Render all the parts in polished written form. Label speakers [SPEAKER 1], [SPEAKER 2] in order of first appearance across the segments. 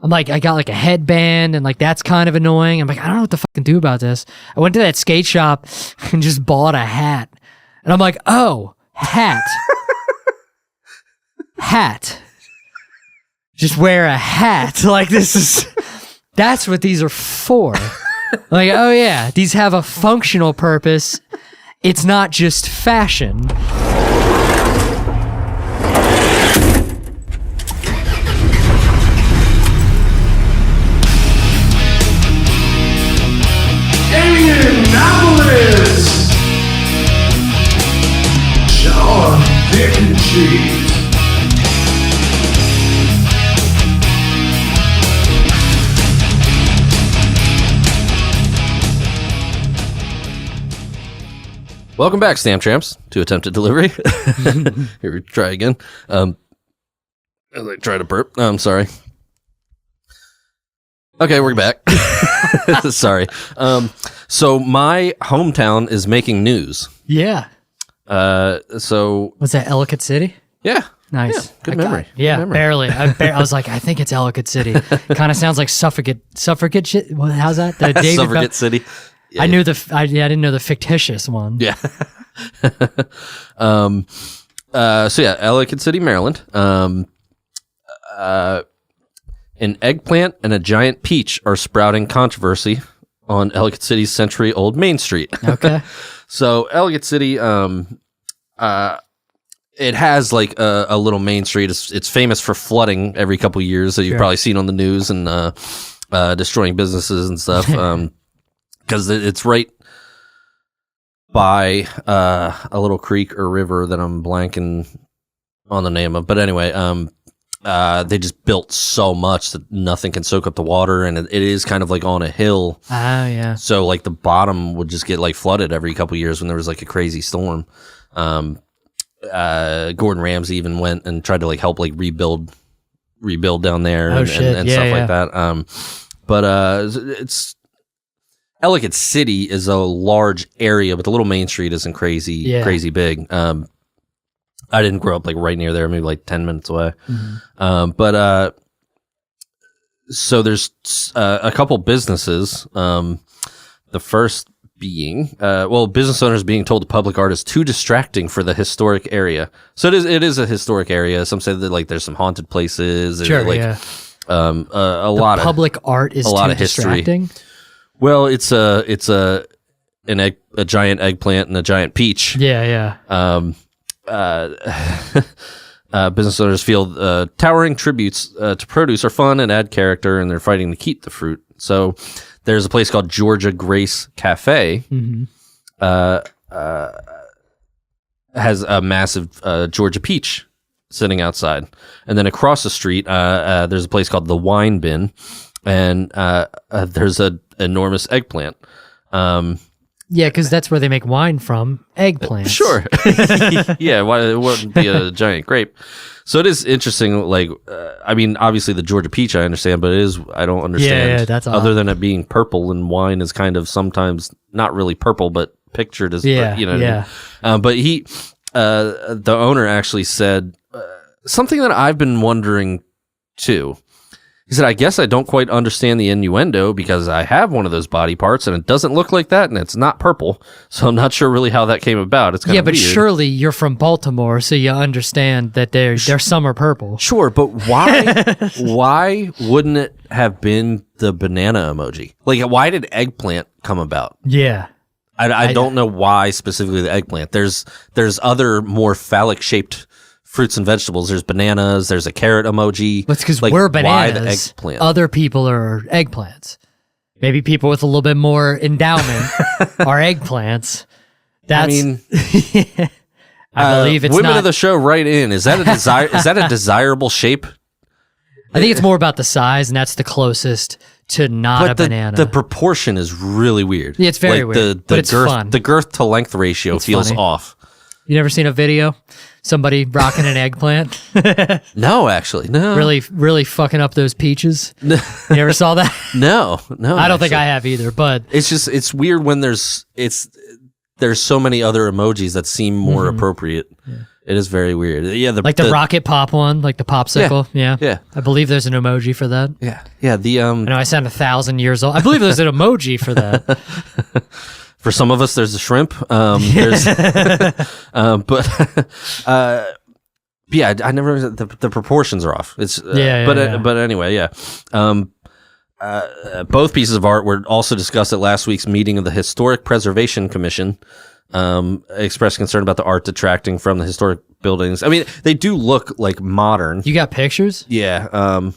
[SPEAKER 1] I'm like, I got like a headband and like that's kind of annoying. I'm like, I don't know what to fucking do about this. I went to that skate shop and just bought a hat. And I'm like, oh, hat. Hat. Just wear a hat. Like that's what these are for. Like, oh yeah, these have a functional purpose. It's not just fashion.
[SPEAKER 2] Shawn, Dick and Cheese.
[SPEAKER 3] Welcome back, Stamp Tramps, to Attempted Delivery. Here we try again. As I try to burp. I'm sorry. Okay, we're back. Sorry. So my hometown is making news.
[SPEAKER 1] Yeah.
[SPEAKER 3] So
[SPEAKER 1] Was that Ellicott City?
[SPEAKER 3] yeah.
[SPEAKER 1] Nice.
[SPEAKER 3] Yeah, good memory.
[SPEAKER 1] Yeah,
[SPEAKER 3] Good memory.
[SPEAKER 1] barely. I was like, I think it's Ellicott City. Kind of sounds like suffragette shit. How's that? The David
[SPEAKER 3] Suffragette City. Yeah.
[SPEAKER 1] I didn't know the fictitious one.
[SPEAKER 3] Yeah. So yeah, Ellicott City, Maryland. An eggplant and a giant peach are sprouting controversy on Ellicott City's century-old Main Street.
[SPEAKER 1] Okay.
[SPEAKER 3] So Ellicott City, it has like a little main street. It's famous for flooding every couple of years that you've probably seen on the news and destroying businesses and stuff. Because it's right by a little creek or river that I'm blanking on the name of. But anyway, they just built so much that nothing can soak up the water, and it is kind of like on a hill.
[SPEAKER 1] Oh, yeah.
[SPEAKER 3] So like the bottom would just get like flooded every couple of years when there was like a crazy storm. Gordon Ramsay even went and tried to like help like rebuild down there and stuff like that. But it's Ellicott City is a large area, but the little main street isn't crazy big. I didn't grow up like right near there, maybe like 10 minutes away. Mm-hmm. So there's a couple businesses. The first being, business owners being told the public art is too distracting for the historic area. So it is a historic area. Some say that like there's some haunted places.
[SPEAKER 1] Sure,
[SPEAKER 3] like,
[SPEAKER 1] yeah.
[SPEAKER 3] A lot of
[SPEAKER 1] public art is too distracting.
[SPEAKER 3] History. Well, it's a giant eggplant and a giant peach.
[SPEAKER 1] Yeah, yeah.
[SPEAKER 3] Business owners feel towering tributes to produce are fun and add character, and they're fighting to keep the fruit. So there's a place called Georgia Grace Cafe. Mm-hmm. Has a massive Georgia peach sitting outside, and then across the street there's a place called the Wine Bin, and there's an enormous eggplant.
[SPEAKER 1] Yeah, because that's where they make wine from, eggplants.
[SPEAKER 3] Sure. Yeah, why it wouldn't be a giant grape? So it is interesting, like, I mean, obviously the Georgia peach I understand, but I don't understand.
[SPEAKER 1] Yeah, that's
[SPEAKER 3] other
[SPEAKER 1] odd.
[SPEAKER 3] than it being purple, and wine is kind of sometimes not really purple, but pictured as, you know what I mean? But the owner actually said something that I've been wondering too. He said, I guess I don't quite understand the innuendo because I have one of those body parts and it doesn't look like that and it's not purple. So I'm not sure really how that came about. It's kind of
[SPEAKER 1] but
[SPEAKER 3] weird.
[SPEAKER 1] Surely you're from Baltimore, so you understand that their some are purple.
[SPEAKER 3] Sure, but why wouldn't it have been the banana emoji? Like, why did eggplant come about?
[SPEAKER 1] Yeah.
[SPEAKER 3] I don't know why specifically the eggplant. There's other more phallic shaped fruits and vegetables. There's bananas. There's a carrot emoji.
[SPEAKER 1] That's because
[SPEAKER 3] like,
[SPEAKER 1] we're bananas.
[SPEAKER 3] Why the eggplant?
[SPEAKER 1] Other people are eggplants. Maybe people with a little bit more endowment are eggplants. That's, I mean, I believe it's
[SPEAKER 3] women
[SPEAKER 1] not,
[SPEAKER 3] of the show. Write in. Is that a desirable shape?
[SPEAKER 1] I think it's more about the size, and that's the closest to not a banana.
[SPEAKER 3] The proportion is really weird.
[SPEAKER 1] Yeah, it's very weird. But it's
[SPEAKER 3] girth,
[SPEAKER 1] fun.
[SPEAKER 3] The girth to length ratio feels
[SPEAKER 1] funny.
[SPEAKER 3] off.
[SPEAKER 1] You never seen a video? Somebody rocking an eggplant?
[SPEAKER 3] No, actually, no.
[SPEAKER 1] Really fucking up those peaches? You ever saw that?
[SPEAKER 3] No.
[SPEAKER 1] I don't think I have either, but
[SPEAKER 3] it's weird when there's so many other emojis that seem more appropriate. Yeah. It is very weird. Yeah,
[SPEAKER 1] Like the rocket pop one, like the popsicle. Yeah.
[SPEAKER 3] Yeah.
[SPEAKER 1] I believe there's an emoji for that.
[SPEAKER 3] Yeah. Yeah.
[SPEAKER 1] I know I sound 1,000 years old. I believe there's an emoji for that.
[SPEAKER 3] For some of us, there's a shrimp. There's, yeah, I never. The proportions are off. It's but anyway, yeah. Both pieces of art were also discussed at last week's meeting of the Historic Preservation Commission. Expressed concern about the art detracting from the historic buildings. I mean, they do look like modern.
[SPEAKER 1] You got pictures?
[SPEAKER 3] Yeah.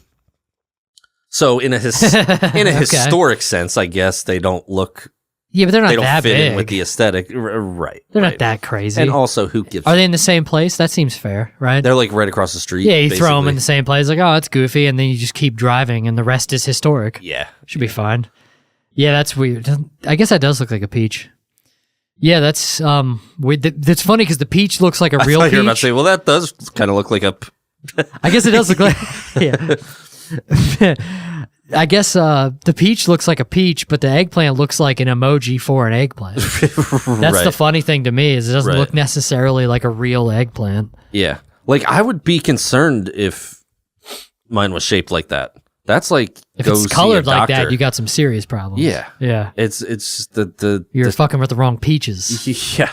[SPEAKER 3] So in a historic sense, I guess they don't look.
[SPEAKER 1] Yeah, but they're not
[SPEAKER 3] they don't
[SPEAKER 1] that
[SPEAKER 3] fit
[SPEAKER 1] big.
[SPEAKER 3] in with the aesthetic, right?
[SPEAKER 1] They're not that crazy.
[SPEAKER 3] And also, who gives?
[SPEAKER 1] Are they in the same place? That seems fair, right?
[SPEAKER 3] They're like right across the street.
[SPEAKER 1] Yeah, you throw them
[SPEAKER 3] basically.
[SPEAKER 1] in the same place, like, oh, it's goofy, and then you just keep driving, and the rest is historic.
[SPEAKER 3] Yeah,
[SPEAKER 1] Should be fine. Yeah, that's weird. I guess that does look like a peach. Yeah, that's weird. That's funny because the peach looks like a real peach.
[SPEAKER 3] You were about to say, well, that does kind of look like a.
[SPEAKER 1] I guess it does look like. Yeah. I guess the peach looks like a peach, but the eggplant looks like an emoji for an eggplant. That's the funny thing to me is it doesn't look necessarily like a real eggplant.
[SPEAKER 3] Yeah, like I would be concerned if mine was shaped like that. That's like
[SPEAKER 1] if it's colored like that, you got some serious problems.
[SPEAKER 3] Yeah,
[SPEAKER 1] yeah.
[SPEAKER 3] It's
[SPEAKER 1] you're fucking with the wrong peaches.
[SPEAKER 3] Yeah,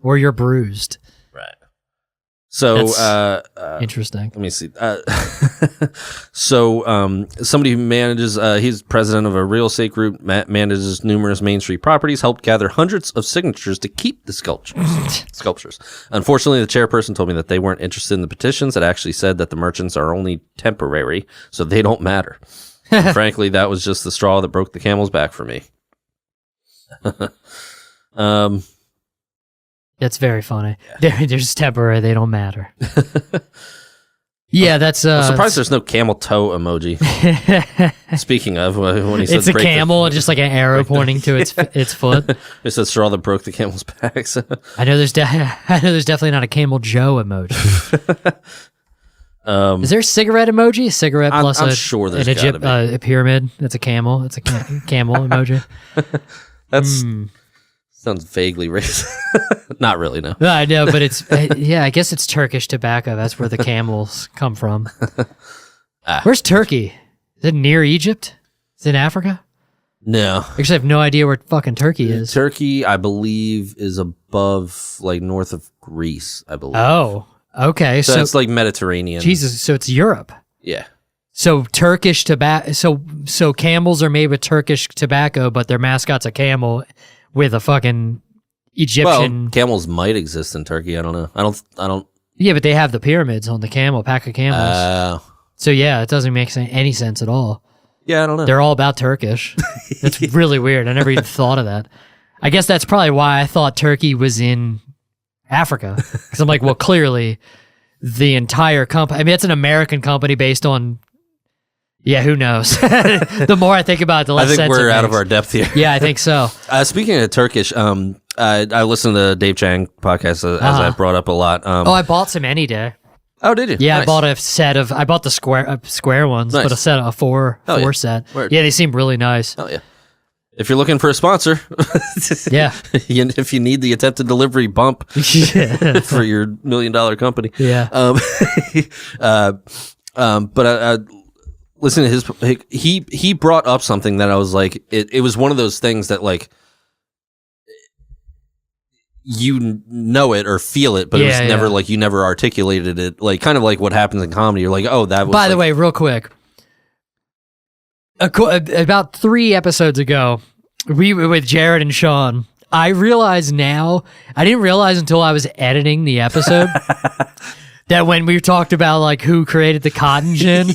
[SPEAKER 1] or you're bruised.
[SPEAKER 3] Right. So
[SPEAKER 1] interesting.
[SPEAKER 3] Let me see. So somebody who manages, he's president of a real estate group, manages numerous Main Street properties, helped gather hundreds of signatures to keep the sculptures. Unfortunately, the chairperson told me that they weren't interested in the petitions. It actually said that the merchants are only temporary, so they don't matter. And frankly, that was just the straw that broke the camel's back for me.
[SPEAKER 1] That's very funny. They're just temporary. They don't matter. Yeah, that's.
[SPEAKER 3] I'm surprised there's no camel toe emoji. Speaking of, when he said
[SPEAKER 1] it's a camel, just like an arrow pointing to its foot.
[SPEAKER 3] It said straw that broke the camel's back. So.
[SPEAKER 1] I know there's definitely not a Camel Joe emoji. Is there a cigarette emoji? A cigarette plus
[SPEAKER 3] I'm sure there's
[SPEAKER 1] a pyramid. That's a camel. It's a camel emoji.
[SPEAKER 3] That's. Sounds vaguely racist. Not really, no.
[SPEAKER 1] I know, but it's yeah. I guess it's Turkish tobacco. That's where the camels come from. Where's Turkey? Is it near Egypt? Is it in Africa?
[SPEAKER 3] No.
[SPEAKER 1] Actually, I have no idea where fucking Turkey is.
[SPEAKER 3] Turkey, I believe, is above, like, north of Greece. I believe.
[SPEAKER 1] Oh, okay.
[SPEAKER 3] So it's like Mediterranean.
[SPEAKER 1] Jesus. So it's Europe.
[SPEAKER 3] Yeah.
[SPEAKER 1] So Turkish tobacco. So camels are made with Turkish tobacco, but their mascot's a camel. With a fucking Egyptian.
[SPEAKER 3] Well, camels might exist in Turkey. I don't know. I don't.
[SPEAKER 1] Yeah, but they have the pyramids on the pack of camels. So yeah, it doesn't make any sense at all.
[SPEAKER 3] Yeah, I don't know.
[SPEAKER 1] They're all about Turkish. That's really weird. I never even thought of that. I guess that's probably why I thought Turkey was in Africa. Because I'm like, well, clearly the entire company. I mean, it's an American company based on. Yeah, who knows? The more I think about it, the less sense it makes.
[SPEAKER 3] I think we're out of our depth here.
[SPEAKER 1] Yeah, I think so.
[SPEAKER 3] Speaking of Turkish, I listened to the Dave Chang podcast as I brought up a lot.
[SPEAKER 1] I bought some any day.
[SPEAKER 3] Oh, did you?
[SPEAKER 1] Yeah,
[SPEAKER 3] Nice.
[SPEAKER 1] I bought a set of. I bought the square ones,
[SPEAKER 3] Nice.
[SPEAKER 1] but a set of a four set.
[SPEAKER 3] Word.
[SPEAKER 1] Yeah, they seem really nice.
[SPEAKER 3] Oh yeah. If you're looking for a sponsor,
[SPEAKER 1] yeah.
[SPEAKER 3] If you need the attempted delivery bump for your $1 million company,
[SPEAKER 1] yeah.
[SPEAKER 3] But listen to he brought up something that I was like, it was one of those things that like you know it or feel it, but it was never like you never articulated it, like kind of like what happens in comedy. You're like, oh, that was.
[SPEAKER 1] By the way, real quick, about 3 episodes ago, we were with Jared and Shawn. I realize now, I didn't realize until I was editing the episode. That when we talked about like who created the cotton gin,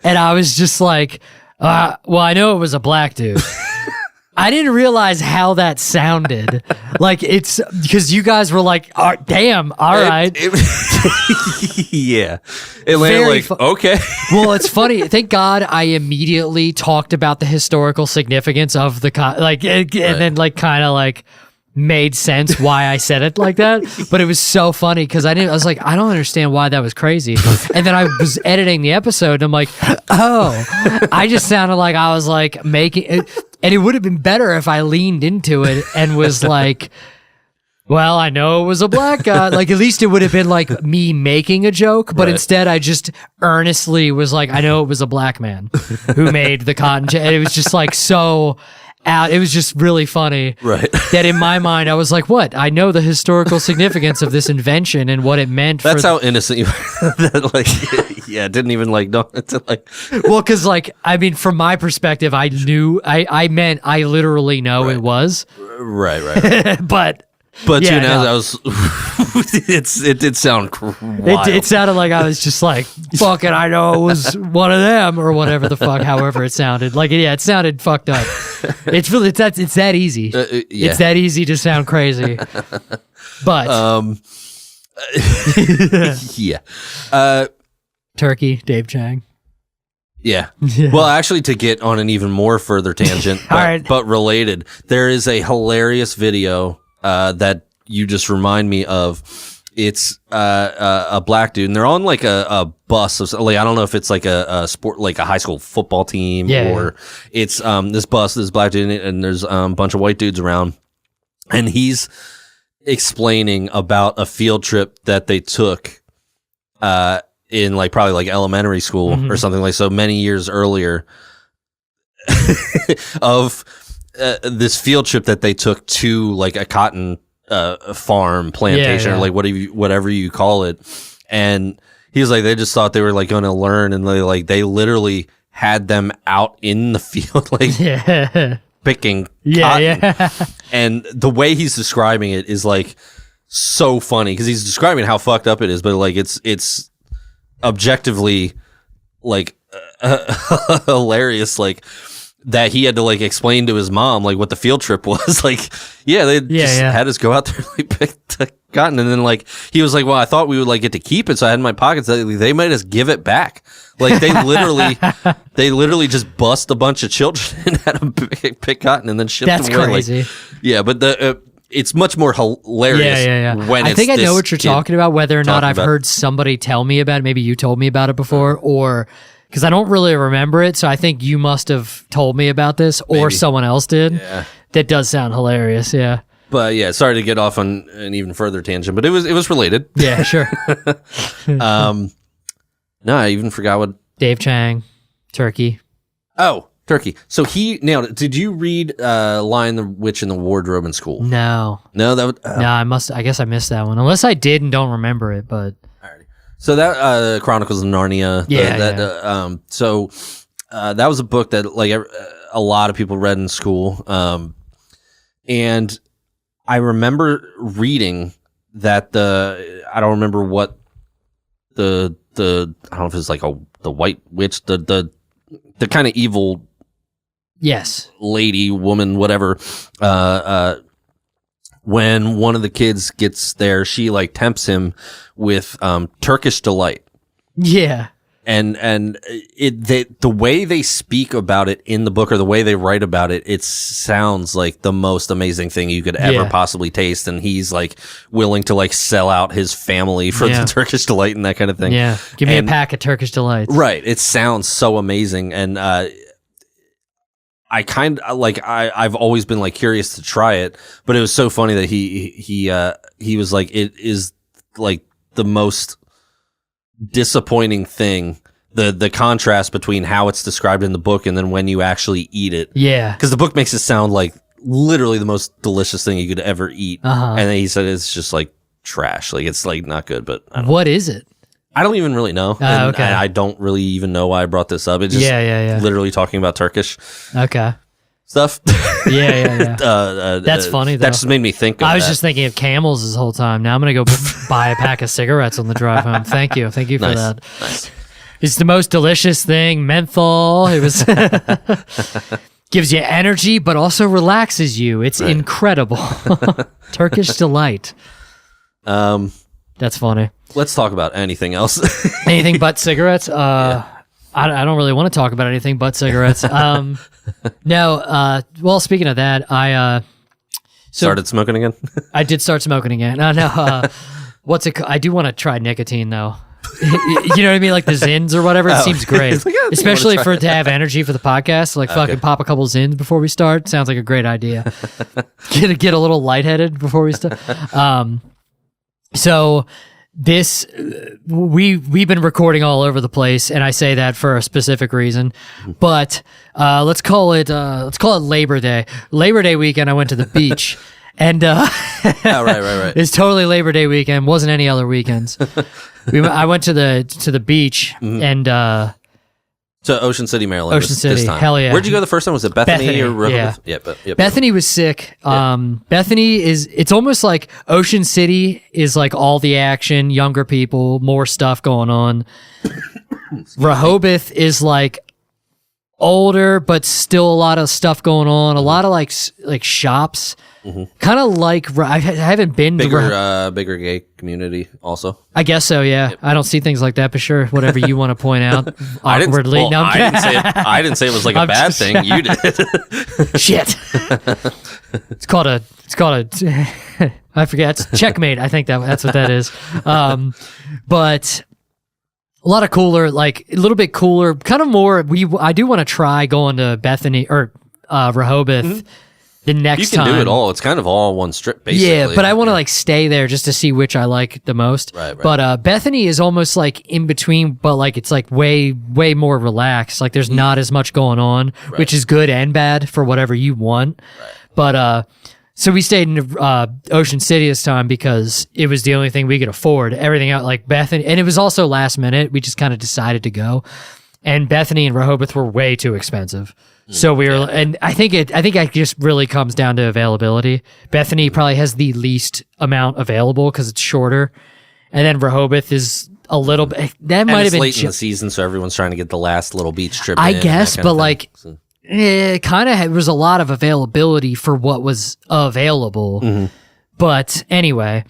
[SPEAKER 1] and I was just like, well, I know it was a black dude. I didn't realize how that sounded. Like it's because you guys were like, oh, damn, all right.
[SPEAKER 3] Yeah. It landed like, okay.
[SPEAKER 1] Well, it's funny. Thank God I immediately talked about the historical significance of the and then like kind of like made sense why I said it like that. But it was so funny because I was like, I don't understand why that was crazy. And then I was editing the episode and I'm like, oh, I just sounded like I was like making it. And it would have been better if I leaned into it and was like, well, I know it was a black guy. Like, at least it would have been like me making a joke, but
[SPEAKER 3] Right.
[SPEAKER 1] instead I just earnestly was like, I know it was a black man who made the cotton and it was just like so out. It was just really funny.
[SPEAKER 3] Right.
[SPEAKER 1] That in my mind, I was like, what? I know the historical significance of this invention and what it meant
[SPEAKER 3] That's
[SPEAKER 1] for
[SPEAKER 3] how innocent you that like yeah, didn't even like no to like
[SPEAKER 1] well, because like I mean, from my perspective, I knew I meant I literally know it was,
[SPEAKER 3] right.
[SPEAKER 1] but
[SPEAKER 3] But
[SPEAKER 1] Yeah,
[SPEAKER 3] you know,
[SPEAKER 1] no.
[SPEAKER 3] that was it did sound wild.
[SPEAKER 1] it sounded like I was just like, fuck it, I know it was one of them or whatever the fuck, however it sounded. Like, yeah, it sounded fucked up. It's really it's that easy.
[SPEAKER 3] yeah.
[SPEAKER 1] It's that easy to sound crazy. But
[SPEAKER 3] yeah.
[SPEAKER 1] Turkey, Dave Chang.
[SPEAKER 3] Yeah. Well, actually, to get on an even more further tangent, but,
[SPEAKER 1] All right.
[SPEAKER 3] but related, there is a hilarious video that you just remind me of. It's a black dude, and they're on like a bus. Like, I don't know if it's like a sport, like a high school football team,
[SPEAKER 1] Yeah.
[SPEAKER 3] or it's this bus, this black dude, and there's a bunch of white dudes around, and he's explaining about a field trip that they took in like probably like elementary school or something like so many years earlier of this field trip that they took to like a cotton farm plantation
[SPEAKER 1] Yeah.
[SPEAKER 3] or like whatever you call it. And he was like, they just thought they were like going to learn, and they literally had them out in the field like
[SPEAKER 1] Yeah.
[SPEAKER 3] picking
[SPEAKER 1] Yeah,
[SPEAKER 3] cotton.
[SPEAKER 1] yeah.
[SPEAKER 3] And the way he's describing it is like so funny because he's describing how fucked up it is, but like it's objectively like hilarious, like that he had to like explain to his mom like what the field trip was. Like, yeah, they just had us go out there and like pick the cotton, and then like he was like, well, I thought we would like get to keep it, so I had it in my pockets. They made us give it back. Like they literally just bust a bunch of children and had them pick cotton and then ship
[SPEAKER 1] That's
[SPEAKER 3] them away.
[SPEAKER 1] crazy.
[SPEAKER 3] Like, yeah, but it's much more hilarious.
[SPEAKER 1] Yeah.
[SPEAKER 3] When
[SPEAKER 1] I think I know what you're talking about. Whether or not
[SPEAKER 3] talking
[SPEAKER 1] I've
[SPEAKER 3] about-
[SPEAKER 1] heard somebody tell me about it. Maybe you told me about it before, or because I don't really remember it. So I think you must have told me about this, or
[SPEAKER 3] Maybe.
[SPEAKER 1] someone else did.
[SPEAKER 3] Yeah.
[SPEAKER 1] That does sound hilarious. Yeah.
[SPEAKER 3] But yeah, sorry to get off on an even further tangent, but it was related.
[SPEAKER 1] Yeah. Sure.
[SPEAKER 3] No, I even forgot what.
[SPEAKER 1] Dave Chang, Turkey.
[SPEAKER 3] Oh, Turkey. So he nailed it. Did you read Lion, the Witch, and the Wardrobe in school?
[SPEAKER 1] No.
[SPEAKER 3] No, that would.
[SPEAKER 1] No, I guess I missed that one. Unless I did and don't remember it, but
[SPEAKER 3] So that Chronicles of Narnia.
[SPEAKER 1] Yeah,
[SPEAKER 3] So that was a book that like a lot of people read in school, and I remember reading that I don't remember what the I don't know if it's like the White Witch, the kind of evil
[SPEAKER 1] yes.
[SPEAKER 3] lady, woman, whatever. When one of the kids gets there, she like tempts him with Turkish delight.
[SPEAKER 1] Yeah.
[SPEAKER 3] And the way they speak about it in the book, or the way they write about it, it sounds like the most amazing thing you could ever
[SPEAKER 1] Yeah.
[SPEAKER 3] possibly taste. And he's like willing to like sell out his family for
[SPEAKER 1] Yeah.
[SPEAKER 3] the Turkish delight and that kind of thing.
[SPEAKER 1] Yeah. Give me
[SPEAKER 3] And-
[SPEAKER 1] a pack of Turkish Delights.
[SPEAKER 3] Right. It sounds so amazing. And I kind of like, I've always been like curious to try it, but it was so funny that he was like, it is like the most disappointing thing, the contrast between how it's described in the book and then when you actually eat it.
[SPEAKER 1] Yeah.
[SPEAKER 3] Because the book makes it sound like literally the most delicious thing you could ever eat.
[SPEAKER 1] Uh-huh.
[SPEAKER 3] And then he said it's just like trash. Like it's like not good, but
[SPEAKER 1] What is it?
[SPEAKER 3] I don't even really know. And
[SPEAKER 1] okay.
[SPEAKER 3] I don't really even know why I brought this up. It's just
[SPEAKER 1] Yeah.
[SPEAKER 3] literally talking about Turkish
[SPEAKER 1] Okay.
[SPEAKER 3] stuff.
[SPEAKER 1] Yeah. That's funny, though.
[SPEAKER 3] That just made me think of
[SPEAKER 1] I was
[SPEAKER 3] that.
[SPEAKER 1] just thinking of camels this whole time. Now I'm going to go buy a pack of cigarettes on the drive home. Thank you. Thank you for
[SPEAKER 3] Nice.
[SPEAKER 1] that.
[SPEAKER 3] Nice.
[SPEAKER 1] It's the most delicious thing. Menthol. It was gives you energy, but also relaxes you. It's incredible. Turkish Delight. That's funny.
[SPEAKER 3] Let's talk about anything else.
[SPEAKER 1] Anything but cigarettes? I don't really want to talk about anything but cigarettes. No. Well, speaking of that, I
[SPEAKER 3] Started smoking again?
[SPEAKER 1] did start smoking again. No. What's it? I do want to try nicotine though. You know what I mean? Like the Zins or whatever. It seems great.
[SPEAKER 3] It's like, I think I wanna
[SPEAKER 1] Especially
[SPEAKER 3] try
[SPEAKER 1] for
[SPEAKER 3] it.
[SPEAKER 1] to have energy for the podcast. Like fucking pop a couple Zins before we start. Sounds like a great idea. Get a little lightheaded before we start. So this we've been recording all over the place, and I say that for a specific reason. But let's call it Labor Day. Labor Day weekend, I went to the beach. And
[SPEAKER 3] Right.
[SPEAKER 1] it's totally Labor Day weekend. Wasn't any other weekends. I went to the beach and
[SPEAKER 3] to Ocean City, Maryland.
[SPEAKER 1] Ocean
[SPEAKER 3] this
[SPEAKER 1] City,
[SPEAKER 3] time.
[SPEAKER 1] hell yeah.
[SPEAKER 3] Where'd you go the first time? Was it Bethany, or Rehoboth?
[SPEAKER 1] yeah.
[SPEAKER 3] Yeah.
[SPEAKER 1] Bethany was sick. Bethany it's almost like Ocean City is like all the action, younger people, more stuff going on. Rehoboth is like older, but still a lot of stuff going on. A lot of like shops. Kind of like I haven't been to
[SPEAKER 3] bigger gay community also.
[SPEAKER 1] I guess so, yeah. I don't see things like that, but sure, whatever you want to point out awkwardly.
[SPEAKER 3] I didn't say it was like a bad thing. You did.
[SPEAKER 1] Shit. It's called a I forget. It's checkmate. I think that's what that is. But a lot of cooler, like a little bit cooler, kind of more. I do want to try going to Bethany or Rehoboth. The next time.
[SPEAKER 3] You can do it all. It's kind of all one strip, basically.
[SPEAKER 1] Yeah, but I want to like stay there just to see which I like the most.
[SPEAKER 3] Right.
[SPEAKER 1] But Bethany is almost like in between, but like it's like way more relaxed. Like there's not as much going on, which is good and bad for whatever you want.
[SPEAKER 3] Right.
[SPEAKER 1] But so we stayed in Ocean City this time because it was the only thing we could afford. Everything out like Bethany, and it was also last minute. We just kind of decided to go, and Bethany and Rehoboth were way too expensive. So we were, and I think it just really comes down to availability. Bethany probably has the least amount available because it's shorter, and then Rehoboth is a little bit. That might have been
[SPEAKER 3] late in the season, so everyone's trying to get the last little beach trip.
[SPEAKER 1] I
[SPEAKER 3] in
[SPEAKER 1] guess,
[SPEAKER 3] and that kind
[SPEAKER 1] but
[SPEAKER 3] of
[SPEAKER 1] like,
[SPEAKER 3] thing.
[SPEAKER 1] it kind of was a lot of availability for what was available. But anyway,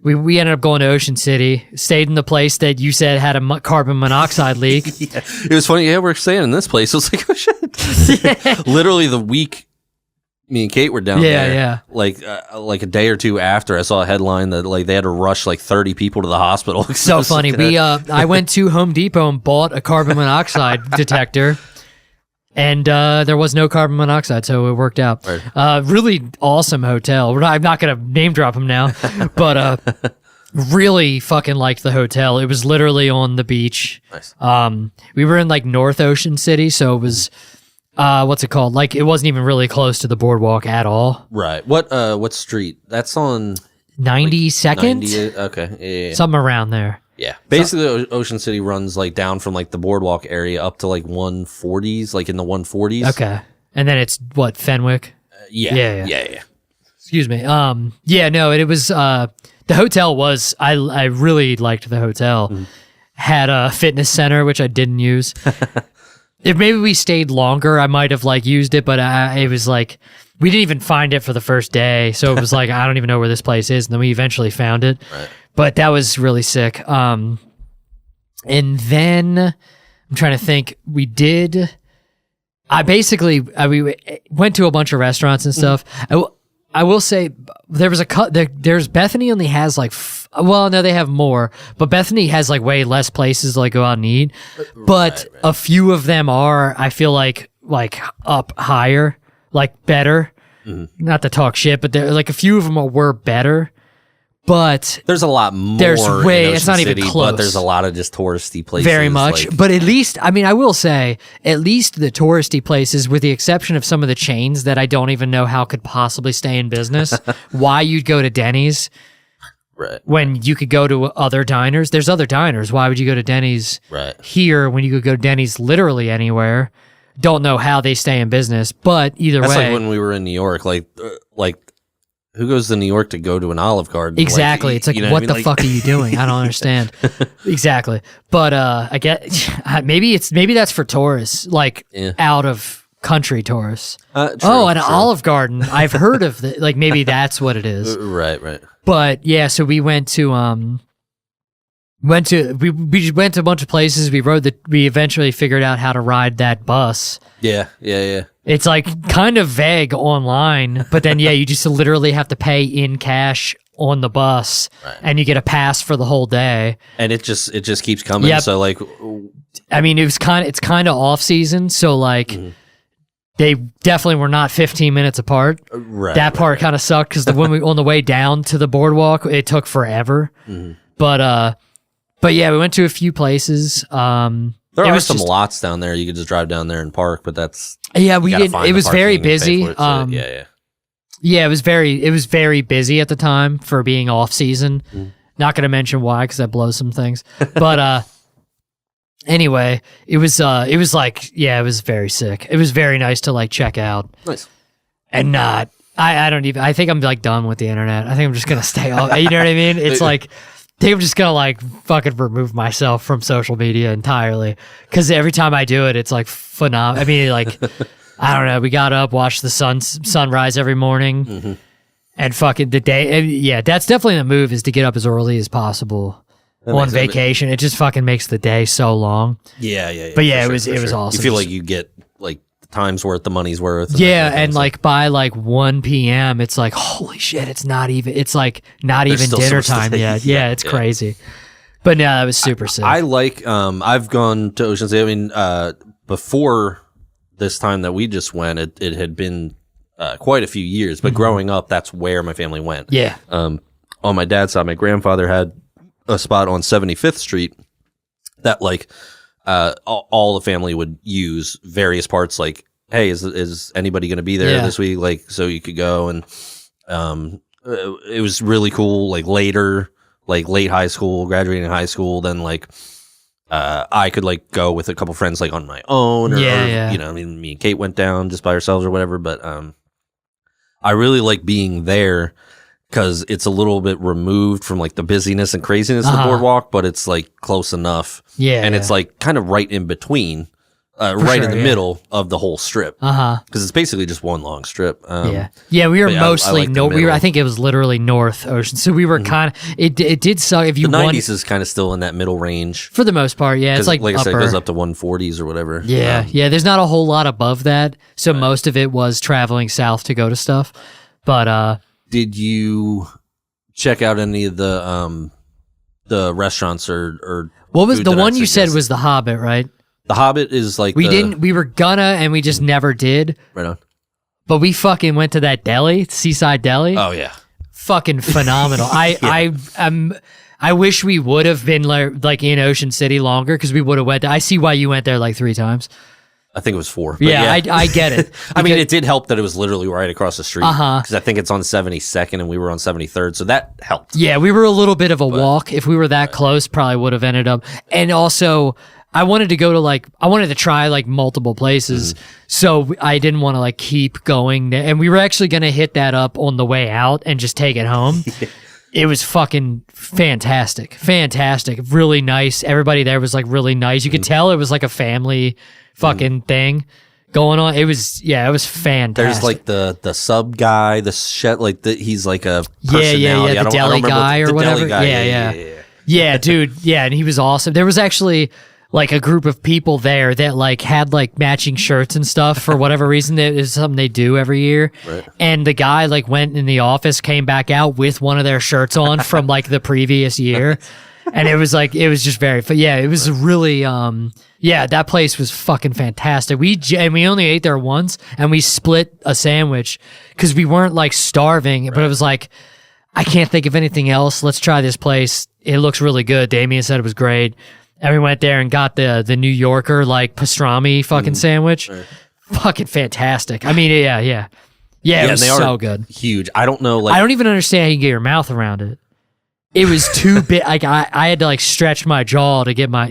[SPEAKER 1] we ended up going to Ocean City, stayed in the place that you said had a carbon monoxide leak.
[SPEAKER 3] Yeah. It was funny. Yeah, we're staying in this place. I was like, oh shit. Literally the week me and Kate were down there.
[SPEAKER 1] Yeah.
[SPEAKER 3] Like a day or two after, I saw a headline that like they had to rush like 30 people to the hospital.
[SPEAKER 1] So funny. I went to Home Depot and bought a carbon monoxide detector. And there was no carbon monoxide, so it worked out.
[SPEAKER 3] Right.
[SPEAKER 1] Really awesome hotel. I'm not going to name drop them now, but really fucking liked the hotel. It was literally on the beach.
[SPEAKER 3] Nice.
[SPEAKER 1] We were in like North Ocean City, so it was what's it called? Like it wasn't even really close to the boardwalk at all.
[SPEAKER 3] Right. What street? That's on
[SPEAKER 1] 92nd?
[SPEAKER 3] 90, okay. Yeah.
[SPEAKER 1] Something around there.
[SPEAKER 3] Yeah. Basically, Ocean City runs like down from like the boardwalk area up to like 140s, like in the 140s.
[SPEAKER 1] Okay. And then it's what, Fenwick?
[SPEAKER 3] Yeah.
[SPEAKER 1] Excuse me. Yeah, no, it was the hotel was I really liked the hotel. Had a fitness center which I didn't use. If maybe we stayed longer, I might have like used it, but it was like we didn't even find it for the first day, so it was like I don't even know where this place is, and then we eventually found it.
[SPEAKER 3] Right.
[SPEAKER 1] But that was really sick. And then I'm trying to think. We went to a bunch of restaurants and stuff. I will say there was there's Bethany only has like no, they have more, but Bethany has like way less places to like go out and eat. But a few of them are, I feel like up higher, like better. Not to talk shit, but there like a few of them were better. But
[SPEAKER 3] there's a lot more.
[SPEAKER 1] There's way,
[SPEAKER 3] in Ocean
[SPEAKER 1] it's not
[SPEAKER 3] City,
[SPEAKER 1] even close.
[SPEAKER 3] But there's a lot of just touristy places.
[SPEAKER 1] Very much.
[SPEAKER 3] like-
[SPEAKER 1] But at least, I mean, I will say, at least the touristy places, with the exception of some of the chains that I don't even know how could possibly stay in business, why you'd go to Denny's
[SPEAKER 3] Right.
[SPEAKER 1] when you could go to other diners. There's other diners. Why would you go to Denny's
[SPEAKER 3] Right.
[SPEAKER 1] here when you could go to Denny's literally anywhere? Don't know how they stay in business, but either
[SPEAKER 3] That's
[SPEAKER 1] way.
[SPEAKER 3] like when we were in New York. Like who goes to New York to go to an Olive Garden?
[SPEAKER 1] Exactly. It's like,
[SPEAKER 3] you know
[SPEAKER 1] what
[SPEAKER 3] I
[SPEAKER 1] the
[SPEAKER 3] mean?
[SPEAKER 1] fuck are you doing? I don't understand. Exactly. But I get maybe that's for tourists, like out of country tourists.
[SPEAKER 3] True,
[SPEAKER 1] an Olive Garden. I've heard of the, like maybe that's what it is.
[SPEAKER 3] Right.
[SPEAKER 1] But yeah, so we went to we just went to a bunch of places. We eventually figured out how to ride that bus.
[SPEAKER 3] Yeah.
[SPEAKER 1] It's like kind of vague online, but then yeah, you just literally have to pay in cash on the bus, and you get a pass for the whole day.
[SPEAKER 3] And it just keeps coming.
[SPEAKER 1] Yep.
[SPEAKER 3] So like,
[SPEAKER 1] I mean, it's kind of off season, so like they definitely were not 15 minutes apart. That part kind of sucked because when we on the way down to the boardwalk, it took forever. But yeah, we went to a few places. There
[SPEAKER 3] are some lots down there. You could just drive down there and park, but that's
[SPEAKER 1] we didn't. It was very busy. Yeah, it was very busy at the time for being off season. Not going to mention why because that blows some things. But anyway, it was like it was very sick. It was very nice to like check out.
[SPEAKER 3] Nice.
[SPEAKER 1] And not I don't even. I think I'm like done with the internet. I think I'm just gonna stay off. You know what I mean? It's like I think I'm just gonna like fucking remove myself from social media entirely because every time I do it, it's like phenomenal. I mean, like. I don't know. We got up, watched the sunrise every morning, and fucking the day. Yeah, that's definitely the move is to get up as early as possible on vacation. It just fucking makes the day so long.
[SPEAKER 3] Yeah.
[SPEAKER 1] But yeah, it was awesome.
[SPEAKER 3] You feel like you get like the time's worth, the money's worth.
[SPEAKER 1] Yeah, and like by like 1 p.m., it's like holy shit. It's not even dinner time yet. Yeah, it's crazy. But no, that was super sick.
[SPEAKER 3] I like. I've gone to Ocean City. I mean, before. This time that we just went, it had been quite a few years, but growing up, that's where my family went.
[SPEAKER 1] Yeah.
[SPEAKER 3] On my dad's side, my grandfather had a spot on 75th Street that like all the family would use various parts. Like, hey, is anybody going to be there this week? Like, so you could go, and it was really cool. Like later, like late high school, graduating high school, then like. I could like go with a couple friends like on my own or you know, I mean, me and Kate went down just by ourselves or whatever, but I really like being there because it's a little bit removed from like the busyness and craziness of the boardwalk, but it's like close enough. Yeah. And it's like kind of right in between. Right in the middle of the whole strip, because it's basically just one long strip.
[SPEAKER 1] We were mostly I think it was literally North Ocean, so we were kind of. It did suck if you.
[SPEAKER 3] The 90s is kind of still in that middle range
[SPEAKER 1] for the most part. Yeah, it's like
[SPEAKER 3] I said, it goes up to 140s or whatever.
[SPEAKER 1] Yeah, there's not a whole lot above that, so most of it was traveling south to go to stuff. But
[SPEAKER 3] did you check out any of the restaurants or
[SPEAKER 1] what was the one you said was the Hobbit, right?
[SPEAKER 3] The Hobbit is like
[SPEAKER 1] we were gonna and we just never did.
[SPEAKER 3] Right on.
[SPEAKER 1] But we fucking went to that deli, Seaside Deli.
[SPEAKER 3] Oh yeah.
[SPEAKER 1] Fucking phenomenal. I wish we would have been like in Ocean City longer because we would have went. I see why you went there like 3 times.
[SPEAKER 3] I think it was 4.
[SPEAKER 1] Yeah, I get it.
[SPEAKER 3] I mean, it did help that it was literally right across the street. Because I think it's on 72nd and we were on 73rd, so that helped.
[SPEAKER 1] Yeah, we were a little bit of a walk. If we were that close, probably would have ended up. And also. I wanted to try like multiple places, so I didn't want to like keep going. And we were actually going to hit that up on the way out and just take it home. It was fucking fantastic. Really nice. Everybody there was like really nice. You could tell it was like a family fucking thing going on. It was fantastic.
[SPEAKER 3] There's like the sub guy, the chef, like he's like a personality.
[SPEAKER 1] The deli guy or whatever. Yeah, dude. Yeah, and he was awesome. There was actually like a group of people there that like had like matching shirts and stuff for whatever reason. It is something they do every year. Right. And the guy like went in the office, came back out with one of their shirts on from like the previous year. And it was just very, it was really, that place was fucking fantastic. We only ate there once and we split a sandwich because we weren't like starving, but it was like, I can't think of anything else. Let's try this place. It looks really good. Damian said it was great. And we went there and got the New Yorker like pastrami fucking sandwich. Right. Fucking fantastic. I mean, yeah, it was so good.
[SPEAKER 3] Huge. I don't know. Like,
[SPEAKER 1] I don't even understand how you can get your mouth around it. It was too big. Like I had to like stretch my jaw to get my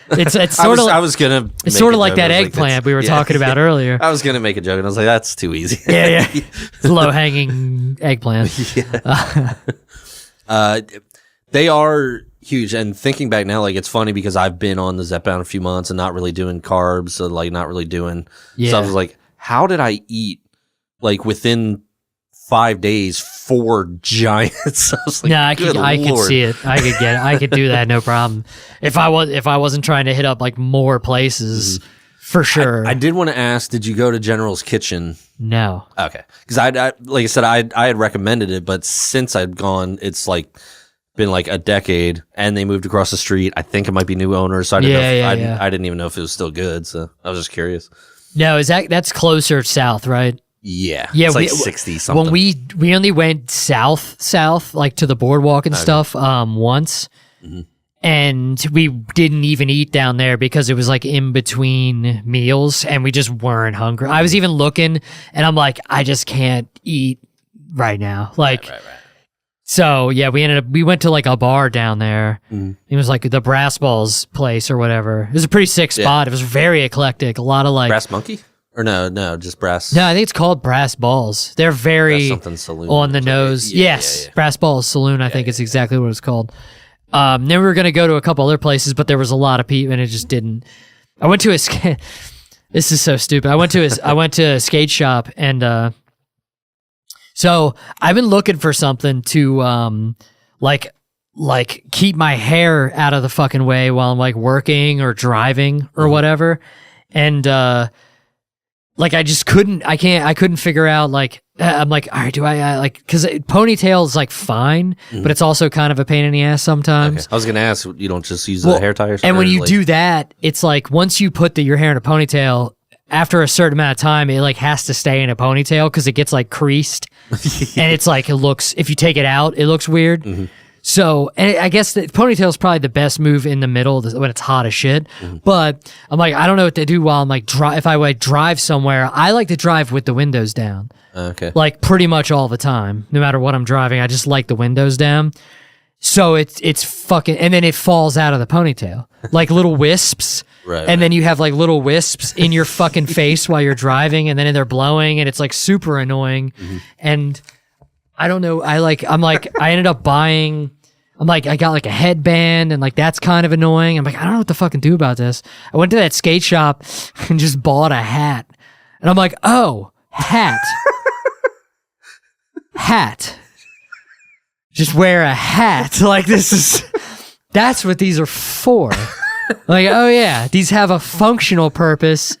[SPEAKER 1] It's sort of.
[SPEAKER 3] I was gonna.
[SPEAKER 1] It's sort of like that eggplant we were talking about earlier.
[SPEAKER 3] I was gonna make a joke and I was like, "That's too easy."
[SPEAKER 1] Yeah. Low hanging eggplant.
[SPEAKER 3] They are huge. And thinking back now, like it's funny because I've been on the Zepbound a few months and not really doing carbs, so like not really doing. So I was like, how did I eat like within 5 days 4 giants? I was like,
[SPEAKER 1] I could see it. I could get it. I could do that, no problem. If I wasn't trying to hit up like more places for sure.
[SPEAKER 3] I did want to ask, did you go to General's Kitchen?
[SPEAKER 1] No.
[SPEAKER 3] Okay. Because I like I said, I had recommended it, but since I'd gone, it's like been like a decade, and they moved across the street. I think it might be new owners, so I didn't know I didn't even know if it was still good, so I was just curious.
[SPEAKER 1] No, that's closer south, right?
[SPEAKER 3] Yeah.
[SPEAKER 1] Yeah,
[SPEAKER 3] it's like 60 something.
[SPEAKER 1] When we only went south, like to the boardwalk and stuff, once. Mm-hmm. And we didn't even eat down there because it was like in between meals and we just weren't hungry. I was even looking and I'm like, I just can't eat right now. Like, right. So yeah, we went to like a bar down there. Mm. It was like the Brass Balls place or whatever. It was a pretty sick spot. It was very eclectic. A lot of like
[SPEAKER 3] Brass Monkey? Or no, just Brass.
[SPEAKER 1] No, I think it's called Brass Balls. They're very on the nose. Yes. Brass Balls Saloon, I think is exactly what it's called. Then we were going to go to a couple other places, but there was a lot of people and it just didn't. I went to a this is so stupid. I went to a skate shop and so I've been looking for something to like keep my hair out of the fucking way while I'm like working or driving or whatever. And like I couldn't figure out like I'm like, all right, do I like, because ponytail is like fine, but it's also kind of a pain in the ass sometimes.
[SPEAKER 3] Okay. I was gonna ask, you don't just use the hair tie or something?
[SPEAKER 1] And when you do that, it's like once you put your hair in a ponytail, after a certain amount of time, it like has to stay in a ponytail because it gets like creased, and it's like if you take it out, it looks weird. Mm-hmm. So, and I guess the ponytail is probably the best move in the middle when it's hot as shit. Mm-hmm. But I'm like, I don't know what to do while I'm like if I like drive somewhere. I like to drive with the windows down.
[SPEAKER 3] Okay.
[SPEAKER 1] Like pretty much all the time, no matter what I'm driving, I just like the windows down. So it's fucking, and then it falls out of the ponytail like little wisps. Right. And then you have like little wisps in your fucking face while you're driving, and then they're blowing, and it's like super annoying. Mm-hmm. And I don't know. I ended up buying. I got like a headband, and like that's kind of annoying. I'm like, I don't know what to fucking do about this. I went to that skate shop and just bought a hat, and I'm like, oh, hat. Hat. Just wear a hat. Like that's what these are for. Like, oh yeah, these have a functional purpose.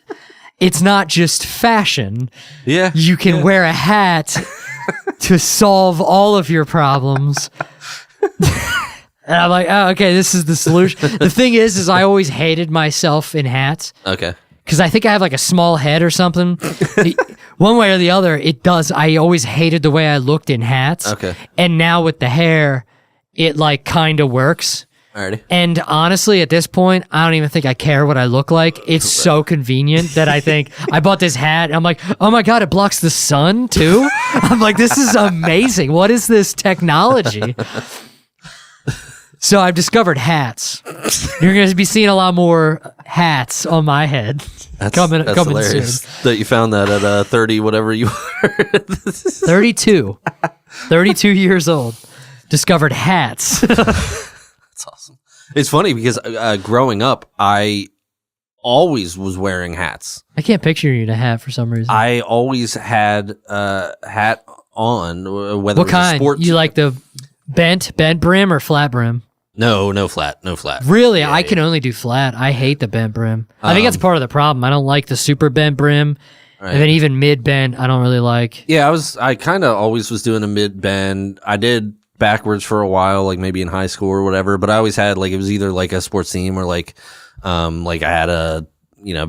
[SPEAKER 1] It's not just fashion.
[SPEAKER 3] Yeah.
[SPEAKER 1] You can wear a hat to solve all of your problems. And I'm like, oh, okay, this is the solution. The thing is I always hated myself in hats. Okay. Because I think I have like a small head or something. One way or the other, it does. I always hated the way I looked in hats. Okay. And now with the hair, it like kind of works. Alrighty. And honestly, at this point, I don't even think I care what I look like. It's so convenient that I think I bought this hat. And I'm like, oh my God, it blocks the sun too? I'm like, this is amazing. What is this technology? So I've discovered hats. You're going to be seeing a lot more hats on my head. That's coming hilarious
[SPEAKER 3] soon. That you found that at 30, whatever you were.
[SPEAKER 1] 32. 32 years old. Discovered hats.
[SPEAKER 3] That's awesome. It's funny because growing up, I always was wearing hats.
[SPEAKER 1] I can't picture you in a hat for some reason.
[SPEAKER 3] I always had a hat on, whether
[SPEAKER 1] what
[SPEAKER 3] it was
[SPEAKER 1] kind?
[SPEAKER 3] a sports.
[SPEAKER 1] You like the bent brim or flat brim?
[SPEAKER 3] No flat.
[SPEAKER 1] Really? Yeah, I can only do flat. I hate the bent brim. I think that's part of the problem. I don't like the super bent brim. Right. And then even mid bend, I don't really like. Yeah,
[SPEAKER 3] I kind of always was doing a mid bend. I did backwards for a while, like maybe in high school or whatever, but I always had like, it was either like a sports team or like I had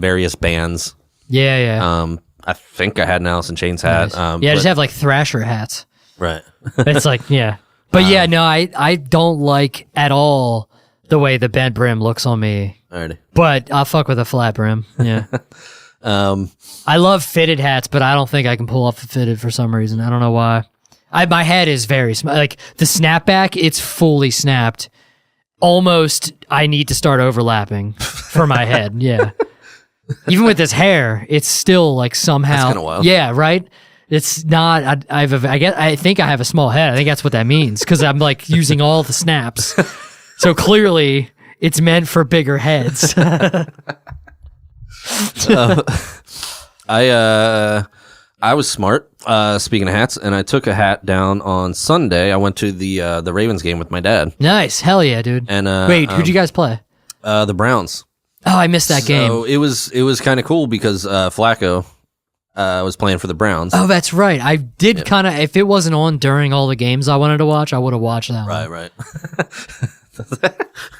[SPEAKER 3] various bands.
[SPEAKER 1] Yeah.
[SPEAKER 3] I think I had an Alice in Chains hat.
[SPEAKER 1] Nice. I just have like Thrasher hats.
[SPEAKER 3] Right.
[SPEAKER 1] It's like, yeah. But yeah, no, I don't like at all the way the bent brim looks on me. Alrighty. But I'll fuck with a flat brim. Yeah. I love fitted hats, but I don't think I can pull off a fitted for some reason. I don't know why. My head is very small. Like the snapback, it's fully snapped. Almost, I need to start overlapping for my head. Yeah. Even with this hair, it's still like somehow. That's
[SPEAKER 3] kind of wild.
[SPEAKER 1] Yeah, right? It's not. I think I have a small head. I think that's what that means because I'm like using all the snaps. So clearly, it's meant for bigger heads.
[SPEAKER 3] I was smart. Speaking of hats, and I took a hat down on Sunday. I went to the Ravens game with my dad.
[SPEAKER 1] Nice, hell yeah, dude.
[SPEAKER 3] And
[SPEAKER 1] wait, who'd you guys play?
[SPEAKER 3] The Browns.
[SPEAKER 1] Oh, I missed that game.
[SPEAKER 3] So it was kind of cool because Flacco was playing for the Browns.
[SPEAKER 1] Oh, that's right. I did kind of. If it wasn't on during all the games I wanted to watch, I would have watched that.
[SPEAKER 3] Right.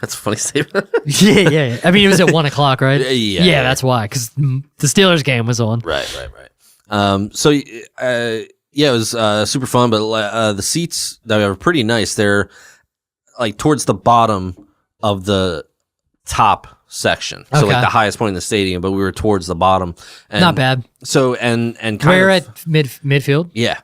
[SPEAKER 3] That's a funny statement.
[SPEAKER 1] yeah. I mean, it was at 1:00, right?
[SPEAKER 3] Yeah.
[SPEAKER 1] That's why. Because the Steelers game was on.
[SPEAKER 3] Right. So it was super fun, but the seats that were pretty nice. They're like towards the bottom of the top section, so like the highest point in the stadium, but we were towards the bottom. And
[SPEAKER 1] not bad.
[SPEAKER 3] So and kind
[SPEAKER 1] we're
[SPEAKER 3] of
[SPEAKER 1] at midfield.
[SPEAKER 3] Yeah.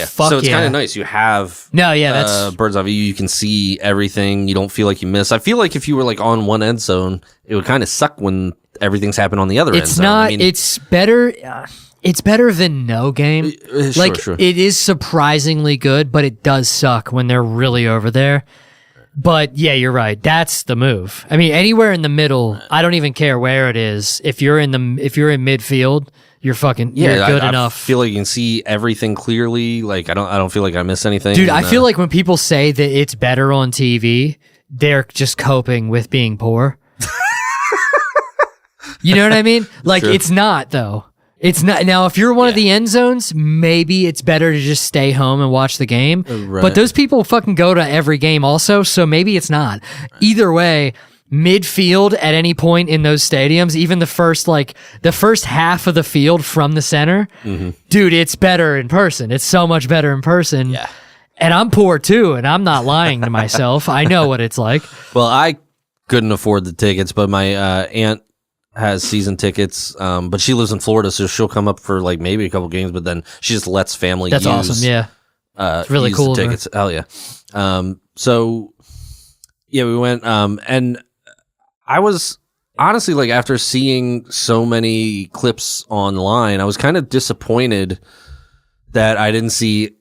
[SPEAKER 1] Fuck
[SPEAKER 3] so it's
[SPEAKER 1] yeah.
[SPEAKER 3] kind of nice. You have
[SPEAKER 1] that's
[SPEAKER 3] bird's eye view. You can see everything. You don't feel like you miss. I feel like if you were like on one end zone, it would kind of suck when everything's happened on the other end zone.
[SPEAKER 1] It's not. It's better. It's better than no game.
[SPEAKER 3] Sure.
[SPEAKER 1] It is surprisingly good, but it does suck when they're really over there. But yeah, you're right. That's the move. I mean, anywhere in the middle, I don't even care where it is. If you're in midfield, you're fucking you're good enough.
[SPEAKER 3] I feel like you can see everything clearly. Like I don't feel like I miss anything.
[SPEAKER 1] Dude, I feel like when people say that it's better on TV, they're just coping with being poor. You know what I mean? Like it's not though. It's not. Now, if you're one of the end zones, maybe it's better to just stay home and watch the game.
[SPEAKER 3] Right.
[SPEAKER 1] But those people fucking go to every game also, so maybe it's not. Either way, midfield at any point in those stadiums, even the first half of the field from the center, dude, it's better in person. It's so much better in person.
[SPEAKER 3] Yeah.
[SPEAKER 1] And I'm poor too, and I'm not lying to myself. I know what it's like.
[SPEAKER 3] Well, I couldn't afford the tickets, but my aunt has season tickets, but she lives in Florida, so she'll come up for like maybe a couple games, but then she just lets family
[SPEAKER 1] That's
[SPEAKER 3] use.
[SPEAKER 1] awesome, yeah. It's really
[SPEAKER 3] use
[SPEAKER 1] cool.
[SPEAKER 3] The tickets. Hell yeah. So yeah, we went, and I was honestly like, after seeing so many clips online, I was kind of disappointed that I didn't see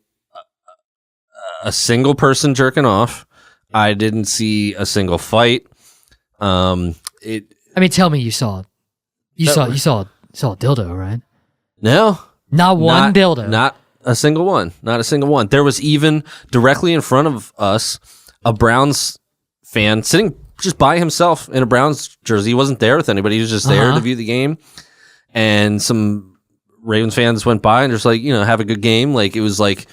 [SPEAKER 3] a single person jerking off. I didn't see a single fight.
[SPEAKER 1] I mean, tell me you saw it. You saw a dildo, right?
[SPEAKER 3] No.
[SPEAKER 1] Not one dildo.
[SPEAKER 3] Not a single one. Not a single one. There was even directly in front of us a Browns fan sitting just by himself in a Browns jersey. He wasn't there with anybody. He was just there to view the game. And some Ravens fans went by and just like, have a good game. Like, it was like...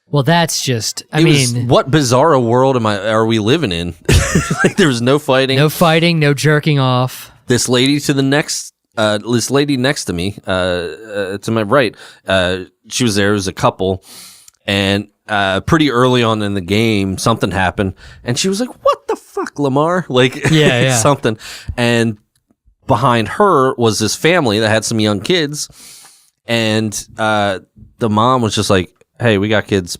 [SPEAKER 1] Well, that's just,
[SPEAKER 3] what bizarre world are we living in? Like, there was no fighting.
[SPEAKER 1] No fighting, no jerking off.
[SPEAKER 3] This lady next to me, to my right, she was there. It was a couple, and pretty early on in the game, something happened, and she was like, "What the fuck, Lamar?" Like,
[SPEAKER 1] yeah.
[SPEAKER 3] something. And behind her was this family that had some young kids, and the mom was just like, "Hey, we got kids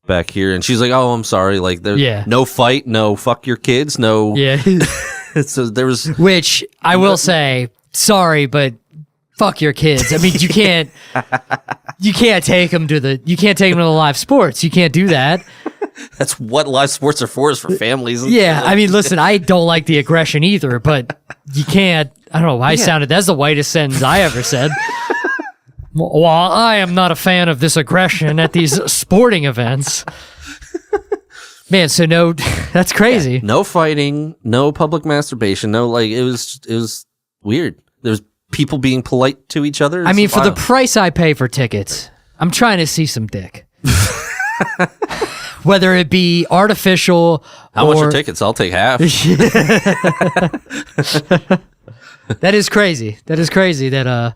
[SPEAKER 3] back here," and she's like, "Oh, I'm sorry." Like, there's no fight, no fuck your kids, no.
[SPEAKER 1] Yeah.
[SPEAKER 3] So there was,
[SPEAKER 1] which I will say, sorry, but fuck your kids. I mean, you can't take them to the live sports. You can't do that.
[SPEAKER 3] That's what live sports are for, is for families.
[SPEAKER 1] Yeah, I mean, listen, I don't like the aggression either, but you can't. I don't know why I sounded. That's the whitest sentence I ever said. Well, I am not a fan of this aggression at these sporting events. Man, so no, that's crazy.
[SPEAKER 3] Yeah, no fighting, no public masturbation, no, like, it was weird. There's people being polite to each other.
[SPEAKER 1] I mean, for the price I pay for tickets, I'm trying to see some dick. Whether it be artificial
[SPEAKER 3] How much are tickets? I'll take half.
[SPEAKER 1] That is crazy. That,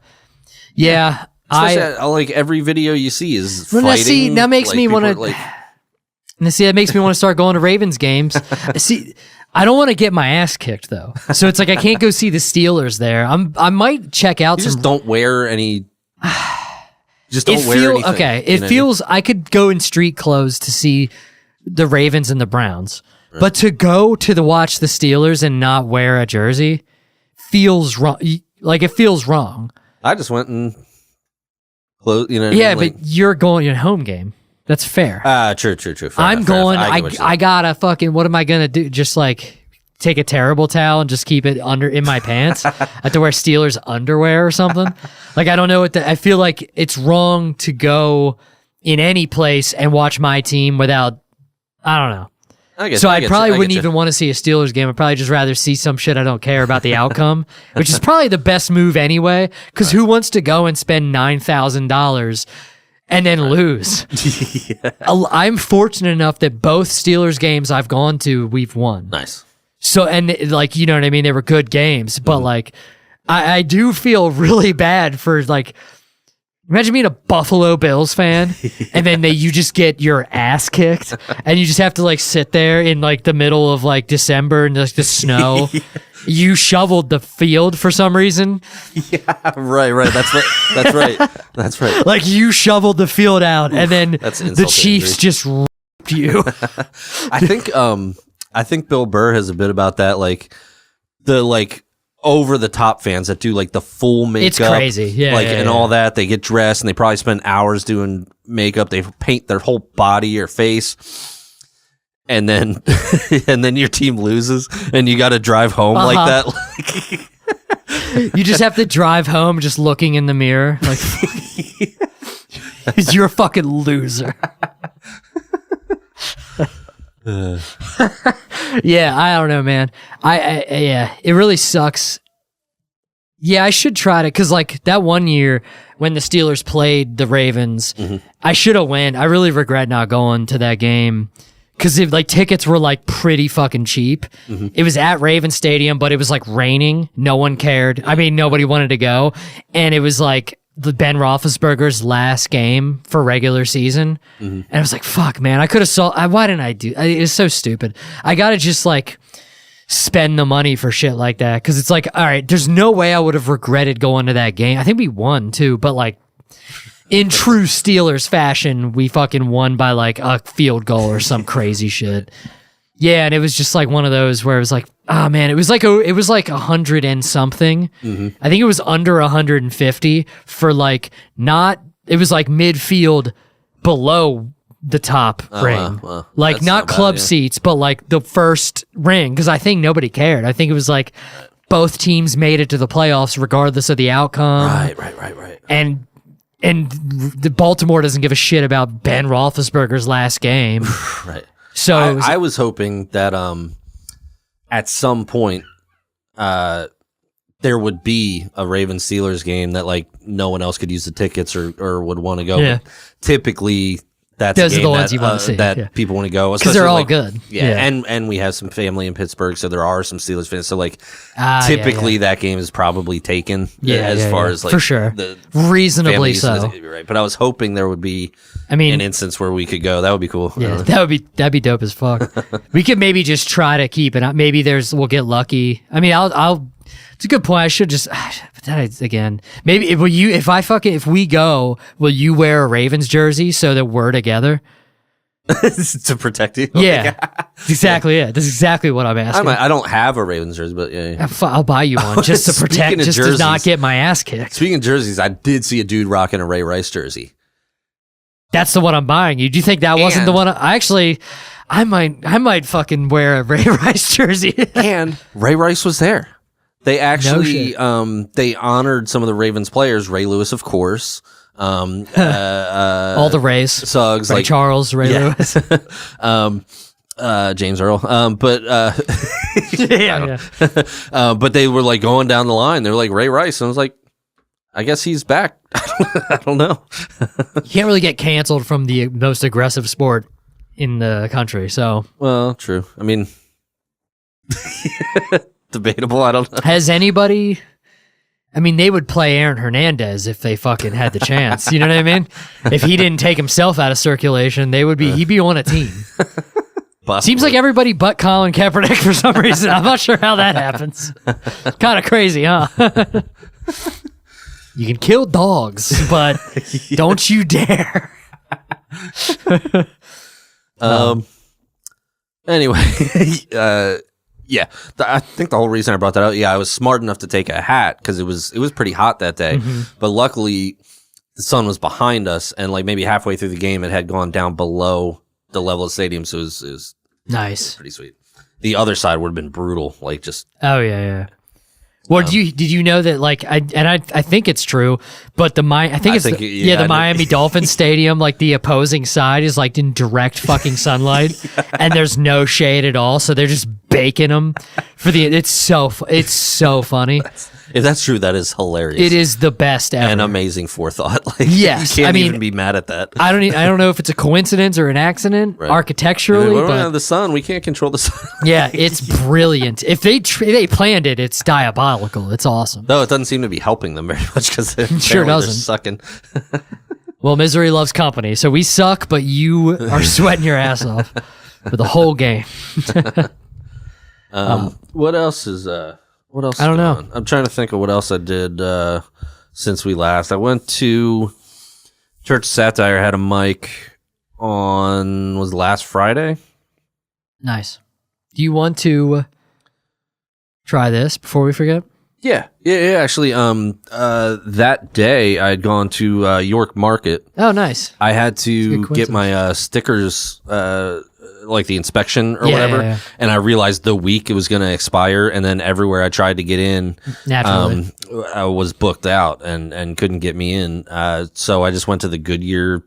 [SPEAKER 1] yeah.
[SPEAKER 3] Like, every video you see is fighting.
[SPEAKER 1] That makes me want to... that makes me want to start going to Ravens games. See, I don't want to get my ass kicked though, so it's like I can't go see the Steelers there. I might check out.
[SPEAKER 3] Just don't wear any. Just don't wear anything.
[SPEAKER 1] Okay, it feels I could go in street clothes to see the Ravens and the Browns, but to go to watch the Steelers and not wear a jersey feels wrong. Like, it feels wrong.
[SPEAKER 3] I just went and clothes.
[SPEAKER 1] Yeah, but you're going to a home game. That's fair.
[SPEAKER 3] True.
[SPEAKER 1] I'm going. I gotta fucking. What am I gonna do? Just like take a terrible towel and just keep it in my pants? I have to wear Steelers underwear or something. Like, I don't know what. I feel like it's wrong to go in any place and watch my team without. I don't know. So I probably wouldn't even want to see a Steelers game. I'd probably just rather see some shit I don't care about the outcome, which is probably the best move anyway. Because who wants to go and spend $9,000 and then lose? I'm fortunate enough that both Steelers games I've gone to, we've won.
[SPEAKER 3] Nice.
[SPEAKER 1] So, and like, you know what I mean? They were good games, but like, I do feel really bad for like, imagine being a Buffalo Bills fan and then you just get your ass kicked and you just have to like sit there in like the middle of like December and like the snow. You shoveled the field for some reason.
[SPEAKER 3] Yeah, right. That's right.
[SPEAKER 1] Like you shoveled the field out and then the Chiefs just ripped you.
[SPEAKER 3] I think Bill Burr has a bit about that, like the like over the top fans that do like the full makeup.
[SPEAKER 1] It's crazy, yeah,
[SPEAKER 3] and all that. They get dressed and they probably spend hours doing makeup. They paint their whole body or face, and then your team loses, and you got to drive home like that.
[SPEAKER 1] You just have to drive home just looking in the mirror, like you're a fucking loser. Yeah, I don't know, man. Yeah, it really sucks. Yeah, I should try to, because like that one year when the Steelers played the Ravens, I should have went. I really regret not going to that game because like tickets were like pretty fucking cheap. It was at Raven Stadium, but it was like raining. No one cared. I mean, nobody wanted to go, and it was like the Ben Roethlisberger's last game for regular season. And I was like, fuck, man, I could have saw, why didn't I do, it was so stupid. I gotta just like spend the money for shit like that. Cause it's like, all right, there's no way I would have regretted going to that game. I think we won too, but like in true Steelers fashion, we fucking won by like a field goal or some crazy shit. Yeah, and it was just like one of those where it was like, oh man, it was like 100 and something. I think it was under 150 for like not. It was like midfield below the top ring, like not club seats, but like the first ring. Because I think nobody cared. I think it was like both teams made it to the playoffs regardless of the outcome.
[SPEAKER 3] Right.
[SPEAKER 1] And the Baltimore doesn't give a shit about Ben Roethlisberger's last game.
[SPEAKER 3] Right.
[SPEAKER 1] So
[SPEAKER 3] I was hoping that at some point there would be a Ravens Steelers game that like no one else could use the tickets or would want to go.
[SPEAKER 1] Yeah.
[SPEAKER 3] But typically that's
[SPEAKER 1] those
[SPEAKER 3] a
[SPEAKER 1] are
[SPEAKER 3] game
[SPEAKER 1] the ones you want to see
[SPEAKER 3] that people want to go
[SPEAKER 1] because they're all
[SPEAKER 3] like,
[SPEAKER 1] good.
[SPEAKER 3] Yeah, and we have some family in Pittsburgh, so there are some Steelers fans. So like typically that game is probably taken. As far as like
[SPEAKER 1] for sure,
[SPEAKER 3] the
[SPEAKER 1] reasonably so.
[SPEAKER 3] Right, but I was hoping there would be.
[SPEAKER 1] I mean,
[SPEAKER 3] an instance where we could go. That would be cool.
[SPEAKER 1] Yeah, that'd be dope as fuck. We could maybe just try to keep it. Maybe we'll get lucky. I mean, I'll. It's a good point. I should just. But that again, maybe if we go, will you wear a Ravens jersey so that we're together?
[SPEAKER 3] To protect you?
[SPEAKER 1] Yeah. That's exactly it. That's exactly what I'm asking.
[SPEAKER 3] I don't have a Ravens jersey, but yeah.
[SPEAKER 1] I'll buy you one just to protect, just to not get my ass kicked.
[SPEAKER 3] Speaking of jerseys, I did see a dude rocking a Ray Rice jersey.
[SPEAKER 1] That's the one I'm buying you. Do you think that wasn't the one? I might fucking wear a Ray Rice jersey.
[SPEAKER 3] And Ray Rice was there. They actually, they honored some of the Ravens players. Ray Lewis, of course.
[SPEAKER 1] All the Rays.
[SPEAKER 3] Suggs.
[SPEAKER 1] Ray Charles, Ray Lewis.
[SPEAKER 3] James Earl. But they were like going down the line. They were like Ray Rice. And I was like, I guess he's back. I don't know.
[SPEAKER 1] You can't really get canceled from the most aggressive sport in the country. So,
[SPEAKER 3] well, true. I mean, debatable. I don't know.
[SPEAKER 1] Has anybody? I mean, they would play Aaron Hernandez if they fucking had the chance. You know what I mean? If he didn't take himself out of circulation, he'd be on a team. Seems like everybody but Colin Kaepernick for some reason. I'm not sure how that happens. Kind of crazy, huh? You can kill dogs, but don't you dare.
[SPEAKER 3] Anyway, yeah, I think the whole reason I brought that out, I was smart enough to take a hat because it was pretty hot that day. But luckily, the sun was behind us, and like maybe halfway through the game, it had gone down below the level of the stadium, so it was
[SPEAKER 1] nice,
[SPEAKER 3] pretty sweet. The other side would have been brutal, like just
[SPEAKER 1] yeah. Well, did you know that I think it's true, but the Miami Dolphins stadium, like the opposing side is like in direct fucking sunlight, and there's no shade at all, so they're just baking them for it's so funny.
[SPEAKER 3] If that's true, that is hilarious.
[SPEAKER 1] It is the best ever.
[SPEAKER 3] And amazing forethought. Like,
[SPEAKER 1] yes,
[SPEAKER 3] you can't even be mad at that.
[SPEAKER 1] I don't know if it's a coincidence or an accident architecturally.
[SPEAKER 3] We don't have the sun. We can't control the sun.
[SPEAKER 1] Yeah, it's brilliant. If they planned it, it's diabolical. It's awesome.
[SPEAKER 3] Though it doesn't seem to be helping them very much because it
[SPEAKER 1] sure doesn't.
[SPEAKER 3] Sucking.
[SPEAKER 1] Well, misery loves company, so we suck, but you are sweating your ass off for the whole game.
[SPEAKER 3] What else is What else?
[SPEAKER 1] I don't know.
[SPEAKER 3] I'm trying to think of what else I did since we last. I went to Church Satire. Had a mic on last Friday.
[SPEAKER 1] Nice. Do you want to try this before we forget?
[SPEAKER 3] Yeah. Actually, that day I had gone to York Market.
[SPEAKER 1] Oh, nice.
[SPEAKER 3] I had to get my stickers. Like the inspection or whatever, and I realized the week it was going to expire, and then everywhere I tried to get in,
[SPEAKER 1] naturally,
[SPEAKER 3] I was booked out and couldn't get me in. So I just went to the Goodyear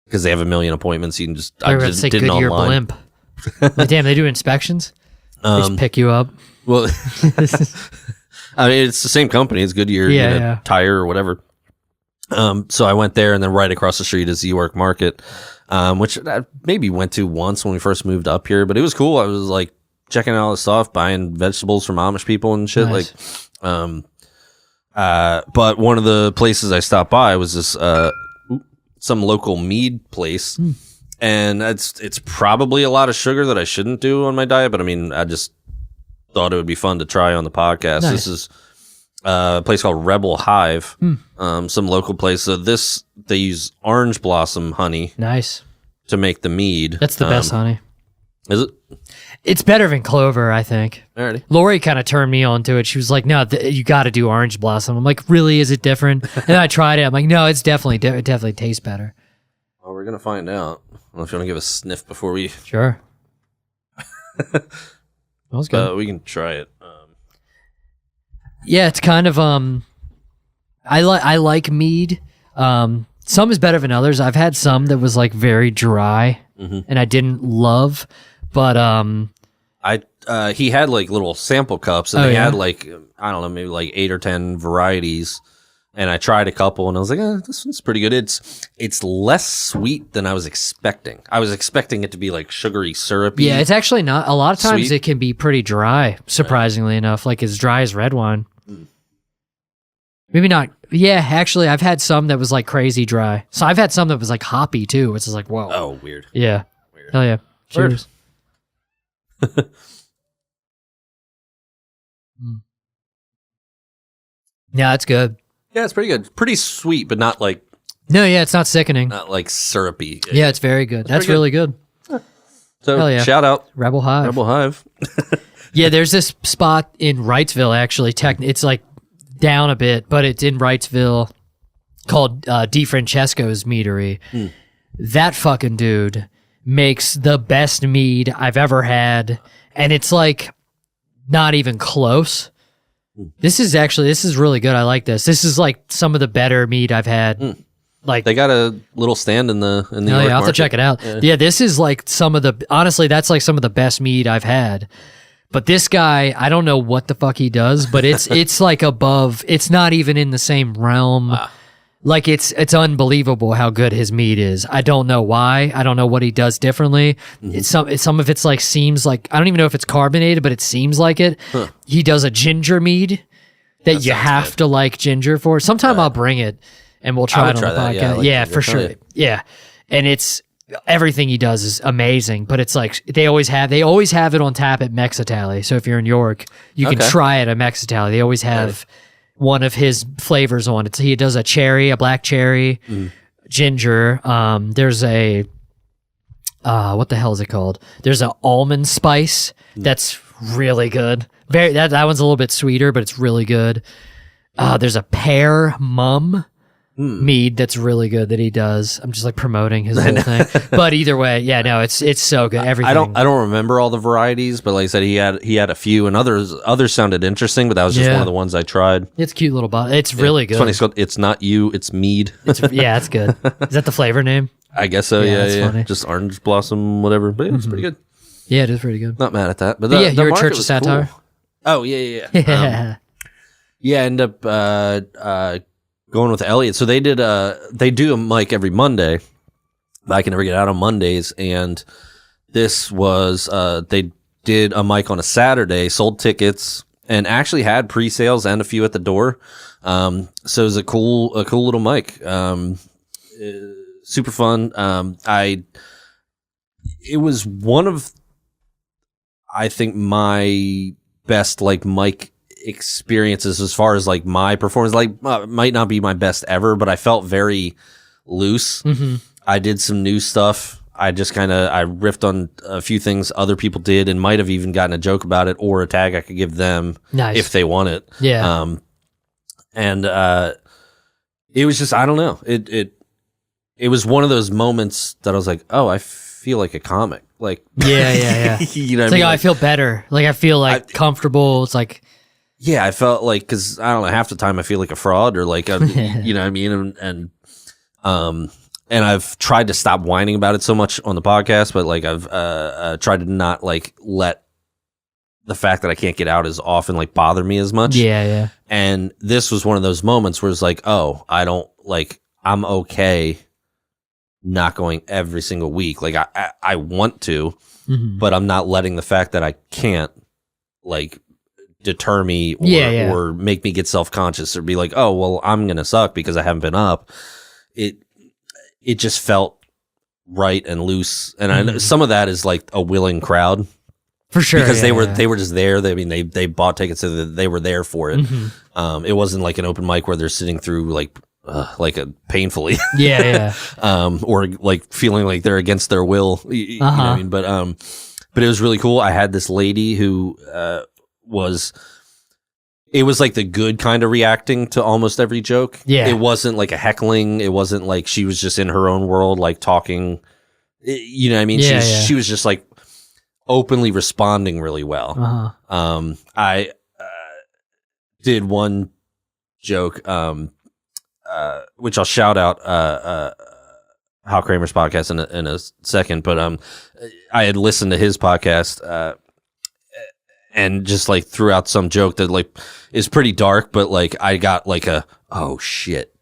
[SPEAKER 3] because they have a million appointments. You can just
[SPEAKER 1] I just did it online. Blimp. Damn, they do inspections. They just pick you up.
[SPEAKER 3] Well, I mean, it's the same company. It's Goodyear, tire or whatever. So I went there, and then right across the street is the York Market. Which I maybe went to once when we first moved up here, but it was cool. I was like checking out all the stuff, buying vegetables from Amish people and shit. Nice. But one of the places I stopped by was this, some local mead place. And it's probably a lot of sugar that I shouldn't do on my diet, but I mean, I just thought it would be fun to try on the podcast. Nice. This is a place called Rebel Hive, some local place. So they use orange blossom honey.
[SPEAKER 1] Nice. To
[SPEAKER 3] make the mead.
[SPEAKER 1] That's the best honey.
[SPEAKER 3] Is it?
[SPEAKER 1] It's better than clover, I think.
[SPEAKER 3] Alrighty.
[SPEAKER 1] Lori kind of turned me on to it. She was like, no, you got to do orange blossom. I'm like, really? Is it different? And I tried it. I'm like, no, it's definitely, it definitely tastes better.
[SPEAKER 3] Well, we're going to find out. I don't know if you want to give a sniff before we...
[SPEAKER 1] Sure. That was good.
[SPEAKER 3] We can try it.
[SPEAKER 1] Yeah, it's kind of I like mead. Some is better than others. I've had some that was like very dry and I didn't love, but
[SPEAKER 3] he had like little sample cups and they had like I don't know, maybe like 8 or 10 varieties. And I tried a couple and I was like, this one's pretty good. It's less sweet than I was expecting. I was expecting it to be like sugary, syrupy.
[SPEAKER 1] Yeah, it's actually not. A lot of times
[SPEAKER 3] sweet.
[SPEAKER 1] It can be pretty dry, surprisingly enough, like as dry as red wine. Maybe not. Yeah, actually, I've had some that was like crazy dry. So I've had some that was like hoppy too, which is like, whoa.
[SPEAKER 3] Oh, weird.
[SPEAKER 1] Yeah.
[SPEAKER 3] Weird.
[SPEAKER 1] Hell yeah. Cheers. Yeah, it's good.
[SPEAKER 3] Yeah, it's pretty good. Pretty sweet, but not like...
[SPEAKER 1] No, yeah, it's not sickening.
[SPEAKER 3] Not like syrupy.
[SPEAKER 1] Yeah, it's very good. That's really good.
[SPEAKER 3] So, shout out.
[SPEAKER 1] Rebel Hive.
[SPEAKER 3] Rebel Hive.
[SPEAKER 1] Yeah, there's this spot in Wrightsville, actually. It's like down a bit, but it's in Wrightsville called DeFrancesco's Meadery. That fucking dude makes the best mead I've ever had, and it's like not even close. This is really good. I like this. This is like some of the better mead I've had. Like
[SPEAKER 3] they got a little stand in the York
[SPEAKER 1] I'll have
[SPEAKER 3] Market.
[SPEAKER 1] to check it out. Yeah, this is like honestly, that's like some of the best mead I've had. But this guy, I don't know what the fuck he does, but it's like above. It's not even in the same realm. Wow. Like it's unbelievable how good his mead is. I don't know why. I don't know what he does differently. Some of it's like seems like I don't even know if it's carbonated, but it seems like it. He does a ginger mead that you have to like ginger for. Sometime I'll bring it and we'll try it on the podcast. Yeah, for sure. Yeah, and it's everything he does is amazing. But it's like they always have it on tap at Mexitali. So if you're in York, you can try it at Mexitali. They always have one of his flavors on it. So he does a black cherry, ginger. There's a what the hell is it called? There's an almond spice that's really good. That one's a little bit sweeter, but it's really good. There's a pear mum mead that's really good that he does. I'm just like promoting his whole thing. But either way, yeah, no, it's so good. Everything.
[SPEAKER 3] I don't remember all the varieties, but like I said, he had a few, and others sounded interesting, but that was just one of the ones I tried.
[SPEAKER 1] It's a cute little bottle. It's really good.
[SPEAKER 3] It's funny. It's not you. It's mead.
[SPEAKER 1] It's good. Is that the flavor name?
[SPEAKER 3] I guess so. Yeah.
[SPEAKER 1] Funny.
[SPEAKER 3] Just orange blossom, whatever. But it's pretty good.
[SPEAKER 1] Yeah, it is pretty good.
[SPEAKER 3] Not mad at that. But
[SPEAKER 1] yeah,
[SPEAKER 3] the
[SPEAKER 1] you're a
[SPEAKER 3] market
[SPEAKER 1] Church of
[SPEAKER 3] was
[SPEAKER 1] Satire.
[SPEAKER 3] cool. Oh yeah.
[SPEAKER 1] Yeah.
[SPEAKER 3] Yeah, I end up going with Elliot. So they do a mic every Monday. But I can never get out on Mondays, and this was they did a mic on a Saturday, sold tickets, and actually had pre-sales and a few at the door. So it was a cool little mic. Super fun. It was one of, I think, my best like mic experiences as far as like my performance. Like might not be my best ever, but I felt very loose. I did some new stuff. I just I riffed on a few things other people did, and might have even gotten a joke about it or a tag I could give them if they want it.
[SPEAKER 1] Yeah.
[SPEAKER 3] And it was just, I don't know. It was one of those moments that I was like, oh, I feel like a comic. Like,
[SPEAKER 1] yeah.
[SPEAKER 3] You know,
[SPEAKER 1] it's like, I feel better. Like, I feel like comfortable. It's like,
[SPEAKER 3] yeah, I felt like, because I don't know, half the time I feel like a fraud or like, you know what I mean? And I've tried to stop whining about it so much on the podcast, but like I've tried to not like let the fact that I can't get out as often like bother me as much.
[SPEAKER 1] Yeah.
[SPEAKER 3] And this was one of those moments where it's like, oh, I'm okay not going every single week. Like I want to, but I'm not letting the fact that I can't like deter me or make me get self-conscious or be like, oh, well, I'm going to suck because I haven't been up. It just felt right and loose. And I know some of that is like a willing crowd.
[SPEAKER 1] For sure.
[SPEAKER 3] Because they were just there. They bought tickets, so they were there for it. It wasn't like an open mic where they're sitting through like a painfully.
[SPEAKER 1] Yeah.
[SPEAKER 3] Or like feeling like they're against their will. You know what I mean? But it was really cool. I had this lady who it was like the good kind of reacting to almost every joke.
[SPEAKER 1] Yeah.
[SPEAKER 3] It wasn't like a heckling. It wasn't like she was just in her own world, like talking. You know what I mean? She was just like openly responding really well. I did one joke, which I'll shout out Hal Kramer's podcast in a second, but I had listened to his podcast and just like threw out some joke that like is pretty dark, but like I got like oh shit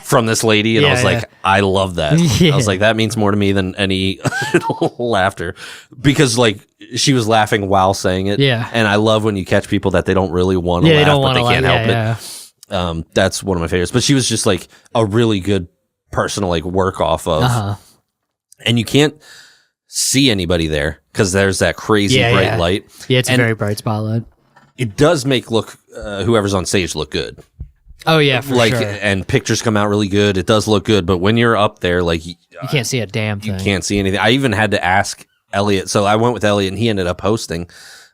[SPEAKER 3] from this lady, and I was like, I love that. I was like, that means more to me than any laughter, because like she was laughing while saying it. And I love when you catch people that they don't really want to laugh, but they can't help it. That's one of my favorites. But she was just like a really good person to like work off of. And you can't see anybody there because there's that crazy bright light.
[SPEAKER 1] Yeah, it's a very bright spotlight.
[SPEAKER 3] It does make whoever's on stage look good.
[SPEAKER 1] Oh yeah, for sure.
[SPEAKER 3] And pictures come out really good. It does look good, but when you're up there, like you
[SPEAKER 1] can't see a damn thing.
[SPEAKER 3] You can't see anything. I even had to ask Elliot. So I went with Elliot, and he ended up hosting.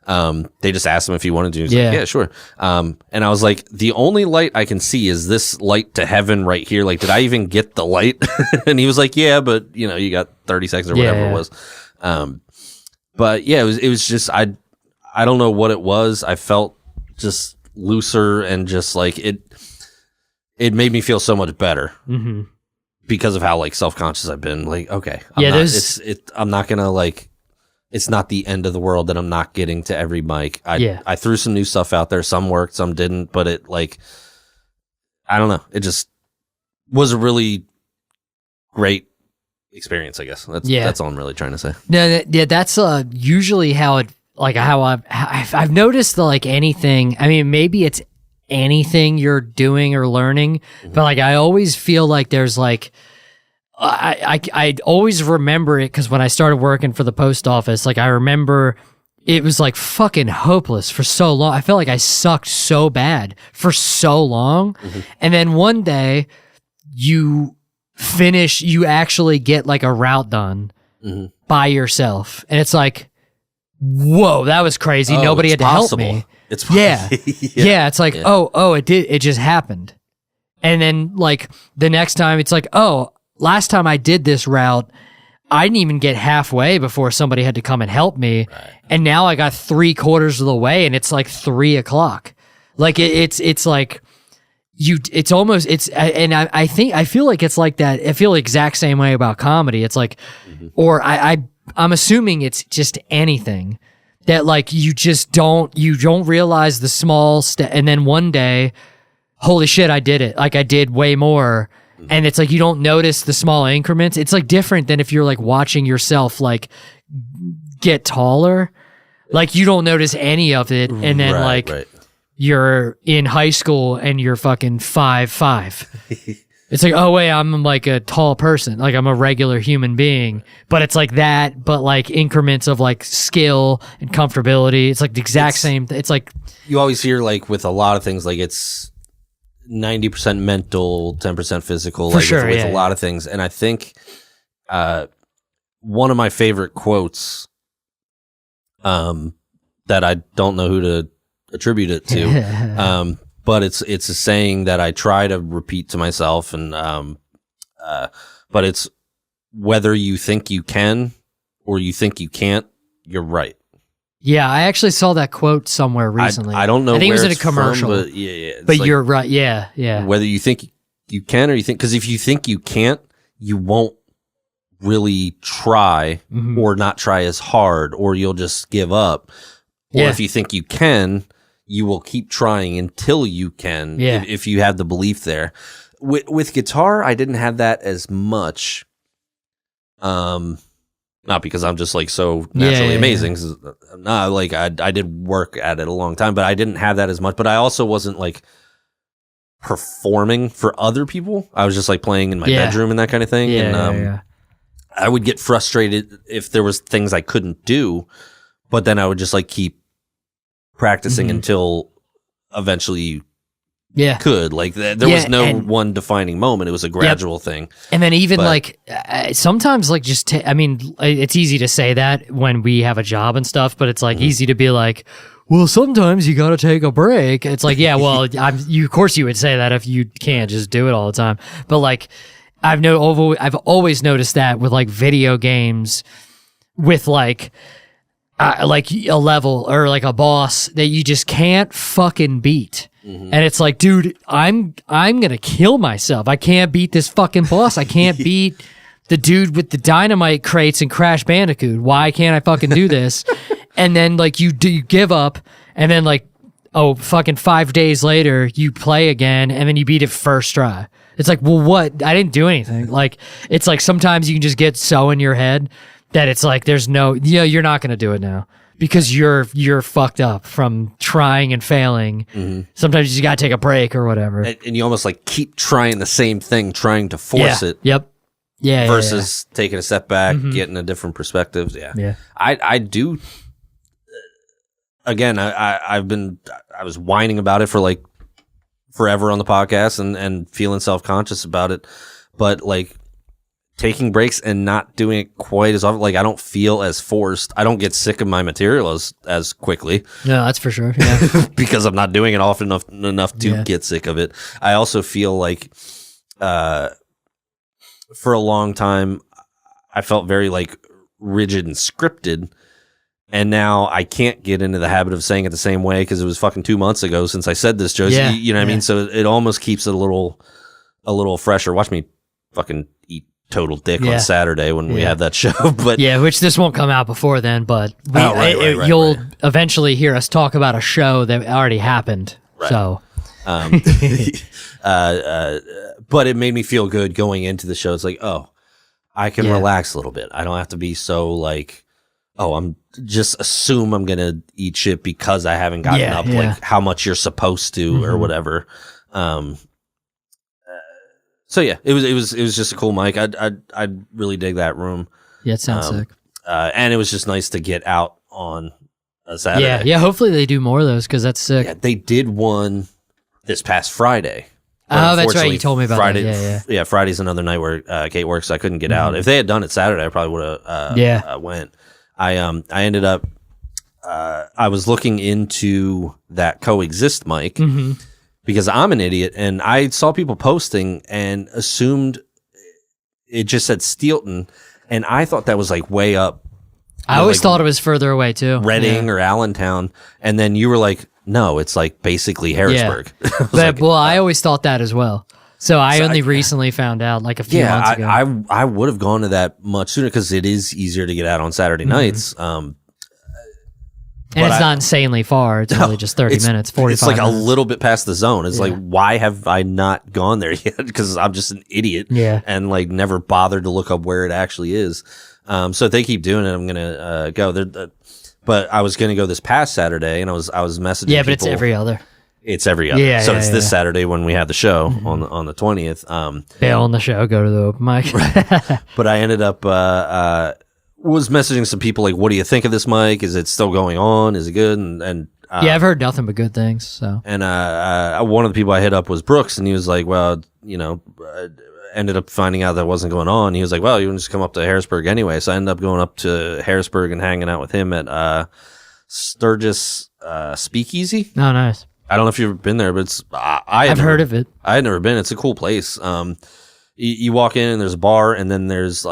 [SPEAKER 3] They just asked him if he wanted to. He's like, yeah, sure. And I was like, the only light I can see is this light to heaven right here. Like, did I even get the light? And he was like, yeah, but you know, you got 30 seconds or whatever it was. But yeah, it was just, I don't know what it was. I felt just looser, and just like it made me feel so much better because of how like self-conscious I've been. Like, okay, I'm not gonna like, it's not the end of the world that I'm not getting to every mic. I threw some new stuff out there. Some worked, some didn't, but it like, I don't know. It just was a really great experience, I guess. That's all I'm really trying to say.
[SPEAKER 1] No, that's usually how it, like how I've noticed the like anything. I mean, maybe it's anything you're doing or learning, but like I always feel like there's like I always remember it because when I started working for the post office, like I remember it was like fucking hopeless for so long. I felt like I sucked so bad for so long, and then one day you actually get like a route done by yourself, and it's like, whoa, that was crazy. Nobody had to help me.
[SPEAKER 3] It's
[SPEAKER 1] yeah. It's like, it just happened. And then like the next time it's like, oh, last time I did this route, I didn't even get halfway before somebody had to come and help me. Right. And now I got 3/4 of the way and it's like 3:00. Like it's like it's almost, and I feel like it's like that. I feel the exact same way about comedy. It's like, or I'm assuming it's just anything that like you don't realize the small step. And then one day, holy shit, I did it. Like I did way more. And it's like you don't notice the small increments. It's like different than if you're like watching yourself like get taller. Like you don't notice any of it. And then right. You're in high school and you're fucking 5'5". It's like, oh wait, I'm like a tall person. Like I'm a regular human being. But it's like that, but like increments of like skill and comfortability. It's like the exact same. It's like
[SPEAKER 3] you always hear like with a lot of things, like it's 90% mental, 10% physical, like with a lot of things. And I think one of my favorite quotes that I don't know who to attribute it to, but it's a saying that I try to repeat to myself, and but it's whether you think you can or you think you can't, you're right.
[SPEAKER 1] Yeah, I actually saw that quote somewhere recently.
[SPEAKER 3] I don't know.
[SPEAKER 1] I think
[SPEAKER 3] where
[SPEAKER 1] it was in a commercial.
[SPEAKER 3] From, but yeah.
[SPEAKER 1] But like, you're right. Yeah.
[SPEAKER 3] Whether you think you can or you think, because if you think you can't, you won't really try or not try as hard, or you'll just give up. Or if you think you can, you will keep trying until you can.
[SPEAKER 1] Yeah.
[SPEAKER 3] If you have the belief there. With guitar, I didn't have that as much. Not because I'm just like so naturally amazing. Nah, like I did work at it a long time, but I didn't have that as much. But I also wasn't like performing for other people. I was just like playing in my bedroom and that kind of thing. I would get frustrated if there was things I couldn't do, but then I would just like keep practicing until eventually could. Like there was no one defining moment. It was a gradual thing.
[SPEAKER 1] And then even like sometimes like just I mean, it's easy to say that when we have a job and stuff, but it's like easy to be like, well, sometimes you got to take a break. It's like, yeah, well, of course you would say that if you can't just do it all the time. But like I've always noticed that with like video games, with like a level or like a boss that you just can't fucking beat. And it's like, dude, I'm gonna kill myself. I can't beat this fucking boss. I can't beat the dude with the dynamite crates in Crash Bandicoot. Why can't I fucking do this? And then like you give up, and then like, oh, fucking 5 days later you play again, and then you beat it first try. It's like, well, what? I didn't do anything. Like, it's like sometimes you can just get so in your head that it's like there's no, you're not gonna do it now. Because you're fucked up from trying and failing. Sometimes you just gotta take a break or whatever.
[SPEAKER 3] And you almost like keep trying the same thing, trying to force it.
[SPEAKER 1] Yep. Yeah.
[SPEAKER 3] Versus taking a step back, getting a different perspective. Yeah. I do. Again, I was whining about it for like forever on the podcast and feeling self-conscious about it. But like, taking breaks and not doing it quite as often, like I don't feel as forced. I don't get sick of my material as quickly.
[SPEAKER 1] No, that's for sure. Yeah.
[SPEAKER 3] Because I'm not doing it often enough to get sick of it. I also feel like for a long time I felt very like rigid and scripted, and now I can't get into the habit of saying it the same way because it was fucking 2 months ago since I said this, Joe.
[SPEAKER 1] Yeah.
[SPEAKER 3] You know what I mean? So it almost keeps it a little fresher. Watch me fucking eat total dick on Saturday when we have that show, but
[SPEAKER 1] which this won't come out before then, but you'll eventually hear us talk about a show that already happened. Right. So,
[SPEAKER 3] but it made me feel good going into the show. It's like, oh, I can relax a little bit. I don't have to be so like, oh, I'm just assume I'm gonna eat shit because I haven't gotten up like how much you're supposed to or whatever. So yeah, it was just a cool mic. I really dig that room.
[SPEAKER 1] Yeah, it sounds sick.
[SPEAKER 3] And it was just nice to get out on a Saturday.
[SPEAKER 1] Yeah. Hopefully they do more of those because that's sick.
[SPEAKER 3] Yeah, they did one this past Friday.
[SPEAKER 1] Oh, that's right. You told me about
[SPEAKER 3] Friday,
[SPEAKER 1] that. Yeah.
[SPEAKER 3] Friday's another night where Kate works, so I couldn't get out. If they had done it Saturday, I probably would have went. I ended up I was looking into that Coexist mic. because I'm an idiot, and I saw people posting and assumed it just said Steelton, and I thought that was like way up.
[SPEAKER 1] I always thought it was further away too.
[SPEAKER 3] Reading or Allentown, and then you were like, no, it's like basically Harrisburg.
[SPEAKER 1] I always thought that as well. So I only recently found out, like a few months ago.
[SPEAKER 3] I would have gone to that much sooner because it is easier to get out on Saturday nights.
[SPEAKER 1] And it's not insanely far. It's really just 30 minutes, 45
[SPEAKER 3] It's like
[SPEAKER 1] minutes.
[SPEAKER 3] a little bit past the zone. It's like, why have I not gone there yet? Because I'm just an idiot.
[SPEAKER 1] Yeah.
[SPEAKER 3] And like never bothered to look up where it actually is. So if they keep doing it, I'm going to go. But I was going to go this past Saturday, and I was messaging
[SPEAKER 1] Yeah, but
[SPEAKER 3] people.
[SPEAKER 1] it's every other.
[SPEAKER 3] It's every other.
[SPEAKER 1] Yeah,
[SPEAKER 3] so
[SPEAKER 1] yeah,
[SPEAKER 3] it's
[SPEAKER 1] yeah.
[SPEAKER 3] this Saturday when we have the show on the 20th.
[SPEAKER 1] Bail on the show, go to the open mic.
[SPEAKER 3] But I ended up was messaging some people like, what do you think of this mic? Is it still going on? Is it good? And
[SPEAKER 1] Yeah, I've heard nothing but good things. So
[SPEAKER 3] And one of the people I hit up was Brooks, and he was like, well, ended up finding out that wasn't going on. He was like, well, you can just come up to Harrisburg anyway. So I ended up going up to Harrisburg and hanging out with him at Sturgis Speakeasy.
[SPEAKER 1] oh, nice.
[SPEAKER 3] I don't know if you've ever been there, but it's
[SPEAKER 1] I've heard of it.
[SPEAKER 3] I had never been. It's a cool place. You walk in and there's a bar, and then there's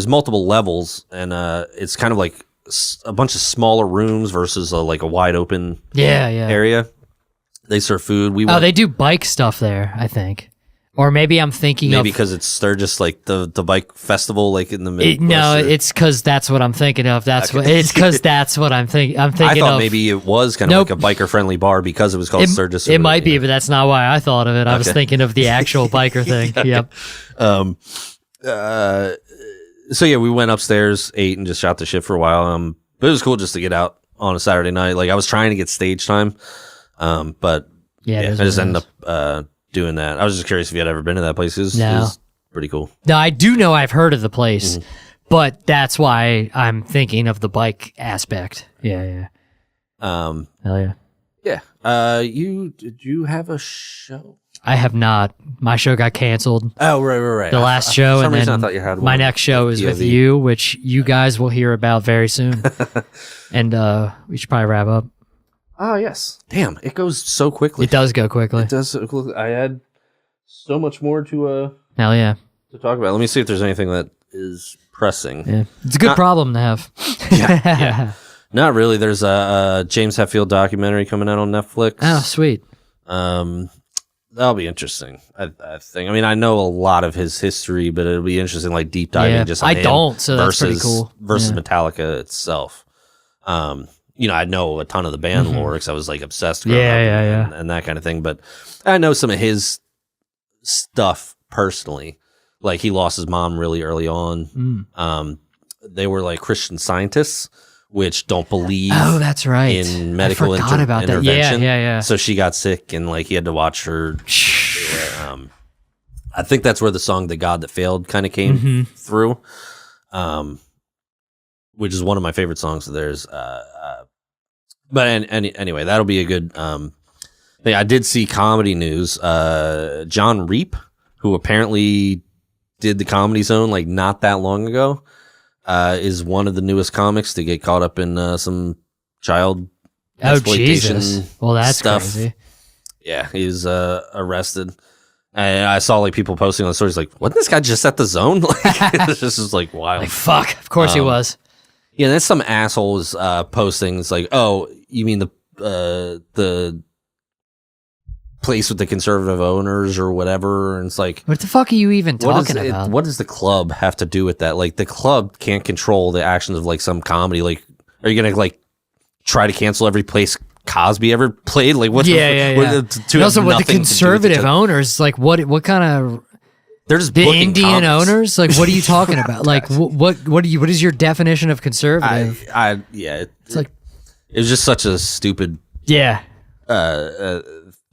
[SPEAKER 3] multiple levels, and it's kind of like a bunch of smaller rooms versus like a wide open area. They serve food.
[SPEAKER 1] They do bike stuff there, I think. Or maybe I'm thinking
[SPEAKER 3] maybe because it's Sturgis, like the bike festival, like in the middle.
[SPEAKER 1] No, it's because that's what I'm thinking of. That's what I'm thinking. I'm thinking.
[SPEAKER 3] I thought
[SPEAKER 1] of,
[SPEAKER 3] maybe it was kind of like a biker friendly bar because it was called Sturgis.
[SPEAKER 1] It might be, but that's not why I thought of it. I was thinking of the actual biker thing. Yep.
[SPEAKER 3] So yeah, we went upstairs, ate, and just shot the shit for a while. But it was cool just to get out on a Saturday night. Like I was trying to get stage time, but I just ended up doing that. I was just curious if you had ever been to that place. It was pretty cool.
[SPEAKER 1] No, I do know I've heard of the place, but that's why I'm thinking of the bike aspect. Yeah. Hell yeah.
[SPEAKER 3] Yeah. Did you have a show?
[SPEAKER 1] I have not. My show got canceled.
[SPEAKER 3] Oh, right.
[SPEAKER 1] The last show,
[SPEAKER 3] For some
[SPEAKER 1] and
[SPEAKER 3] reason
[SPEAKER 1] then
[SPEAKER 3] I thought you had
[SPEAKER 1] my
[SPEAKER 3] one.
[SPEAKER 1] next show is with you, which you guys will hear about very soon. And we should probably wrap up.
[SPEAKER 3] Oh, yes. Damn, it goes so quickly.
[SPEAKER 1] It does go quickly.
[SPEAKER 3] It does. I had so much more to
[SPEAKER 1] Hell yeah.
[SPEAKER 3] talk about. Let me see if there's anything that is pressing.
[SPEAKER 1] Yeah. It's a good problem to have.
[SPEAKER 3] Yeah. Not really. There's a James Hetfield documentary coming out on Netflix.
[SPEAKER 1] Oh, sweet.
[SPEAKER 3] That'll be interesting. I think. I mean, I know a lot of his history, but it'll be interesting, like deep diving just on
[SPEAKER 1] I
[SPEAKER 3] him
[SPEAKER 1] don't, so that's pretty cool.
[SPEAKER 3] Versus Metallica itself. I know a ton of the band lore because I was like obsessed growing up and that kind of thing. But I know some of his stuff personally. Like he lost his mom really early on. They were like Christian Scientists, which don't believe
[SPEAKER 1] that's right.
[SPEAKER 3] in medical
[SPEAKER 1] I forgot about that.
[SPEAKER 3] intervention.
[SPEAKER 1] Yeah.
[SPEAKER 3] So she got sick and like he had to watch her. I think that's where the song "The God That Failed" kind of came through, which is one of my favorite songs of theirs. But anyway, that'll be a good thing. I did see comedy news. John Reap, who apparently did the Comedy Zone like not that long ago, is one of the newest comics to get caught up in some child exploitation
[SPEAKER 1] Well, that's
[SPEAKER 3] stuff.
[SPEAKER 1] crazy.
[SPEAKER 3] Yeah, he's arrested. And I saw like people posting on the stories like, wasn't this guy just at the Zone? Like, this is like wild.
[SPEAKER 1] Like, fuck. Of course he was.
[SPEAKER 3] Yeah, that's some assholes posting. It's like, oh, you mean the place with the conservative owners or whatever? And it's like,
[SPEAKER 1] What the fuck are you even talking about?
[SPEAKER 3] What does the club have to do with that? Like, the club can't control the actions of like some comedy. Like, are you gonna like try to cancel every place Cosby ever played? Like, what?
[SPEAKER 1] And also, with the conservative owners, like, what kind of?
[SPEAKER 3] They're just
[SPEAKER 1] The
[SPEAKER 3] booking
[SPEAKER 1] Indian
[SPEAKER 3] comics.
[SPEAKER 1] owners? Like, what are you talking about? Like, what is your definition of conservative?
[SPEAKER 3] It's
[SPEAKER 1] like,
[SPEAKER 3] it was just such a stupid
[SPEAKER 1] yeah,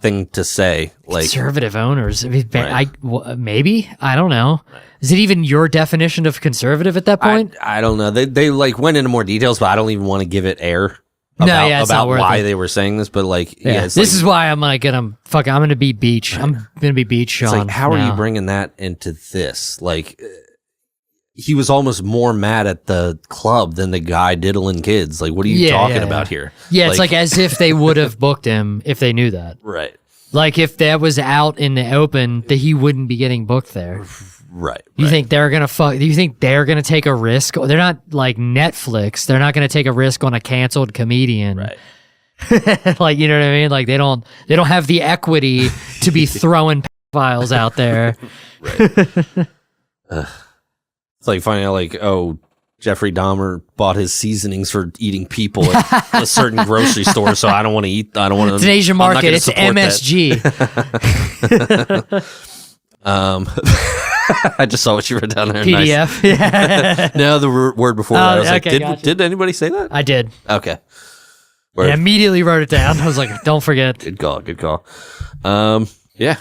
[SPEAKER 3] thing to say. Like,
[SPEAKER 1] conservative owners. I mean,
[SPEAKER 3] Right.
[SPEAKER 1] maybe I don't know. Is it even your definition of conservative at that point?
[SPEAKER 3] I don't know. They like went into more details, but I don't even want to give it air about,
[SPEAKER 1] it's not worth
[SPEAKER 3] why
[SPEAKER 1] it.
[SPEAKER 3] they were saying this. But like, it's
[SPEAKER 1] this
[SPEAKER 3] like,
[SPEAKER 1] is why I'm like, I'm gonna be Beach. I'm gonna be Beach Shawn.
[SPEAKER 3] it's like, how are
[SPEAKER 1] now.
[SPEAKER 3] you bringing that into this? Like, he was almost more mad at the club than the guy diddling kids. Like, what are you talking about here?
[SPEAKER 1] Yeah, it's like as if they would have booked him if they knew that.
[SPEAKER 3] Right.
[SPEAKER 1] Like if that was out in the open, that he wouldn't be getting booked there.
[SPEAKER 3] Right.
[SPEAKER 1] You think they're gonna fuck? Do you think they're gonna take a risk? They're not like Netflix. They're not gonna take a risk on a canceled comedian.
[SPEAKER 3] Right.
[SPEAKER 1] Like, you know what I mean? Like they don't have the equity to be throwing files out there.
[SPEAKER 3] Right. It's like finding out, like, oh, Jeffrey Dahmer bought his seasonings for eating people at a certain grocery store, so I don't want to eat. I don't want to.
[SPEAKER 1] It's an Asian market. It's MSG.
[SPEAKER 3] I just saw what you wrote down there.
[SPEAKER 1] PDF.
[SPEAKER 3] Nice.
[SPEAKER 1] Yeah.
[SPEAKER 3] No, the word before that. I was like,
[SPEAKER 1] gotcha.
[SPEAKER 3] did anybody say that?
[SPEAKER 1] I did.
[SPEAKER 3] Okay.
[SPEAKER 1] I immediately wrote it down. I was like, don't forget.
[SPEAKER 3] Good call. Yeah.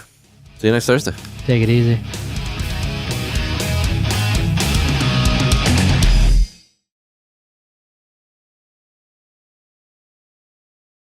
[SPEAKER 3] See you next Thursday.
[SPEAKER 1] Take it easy.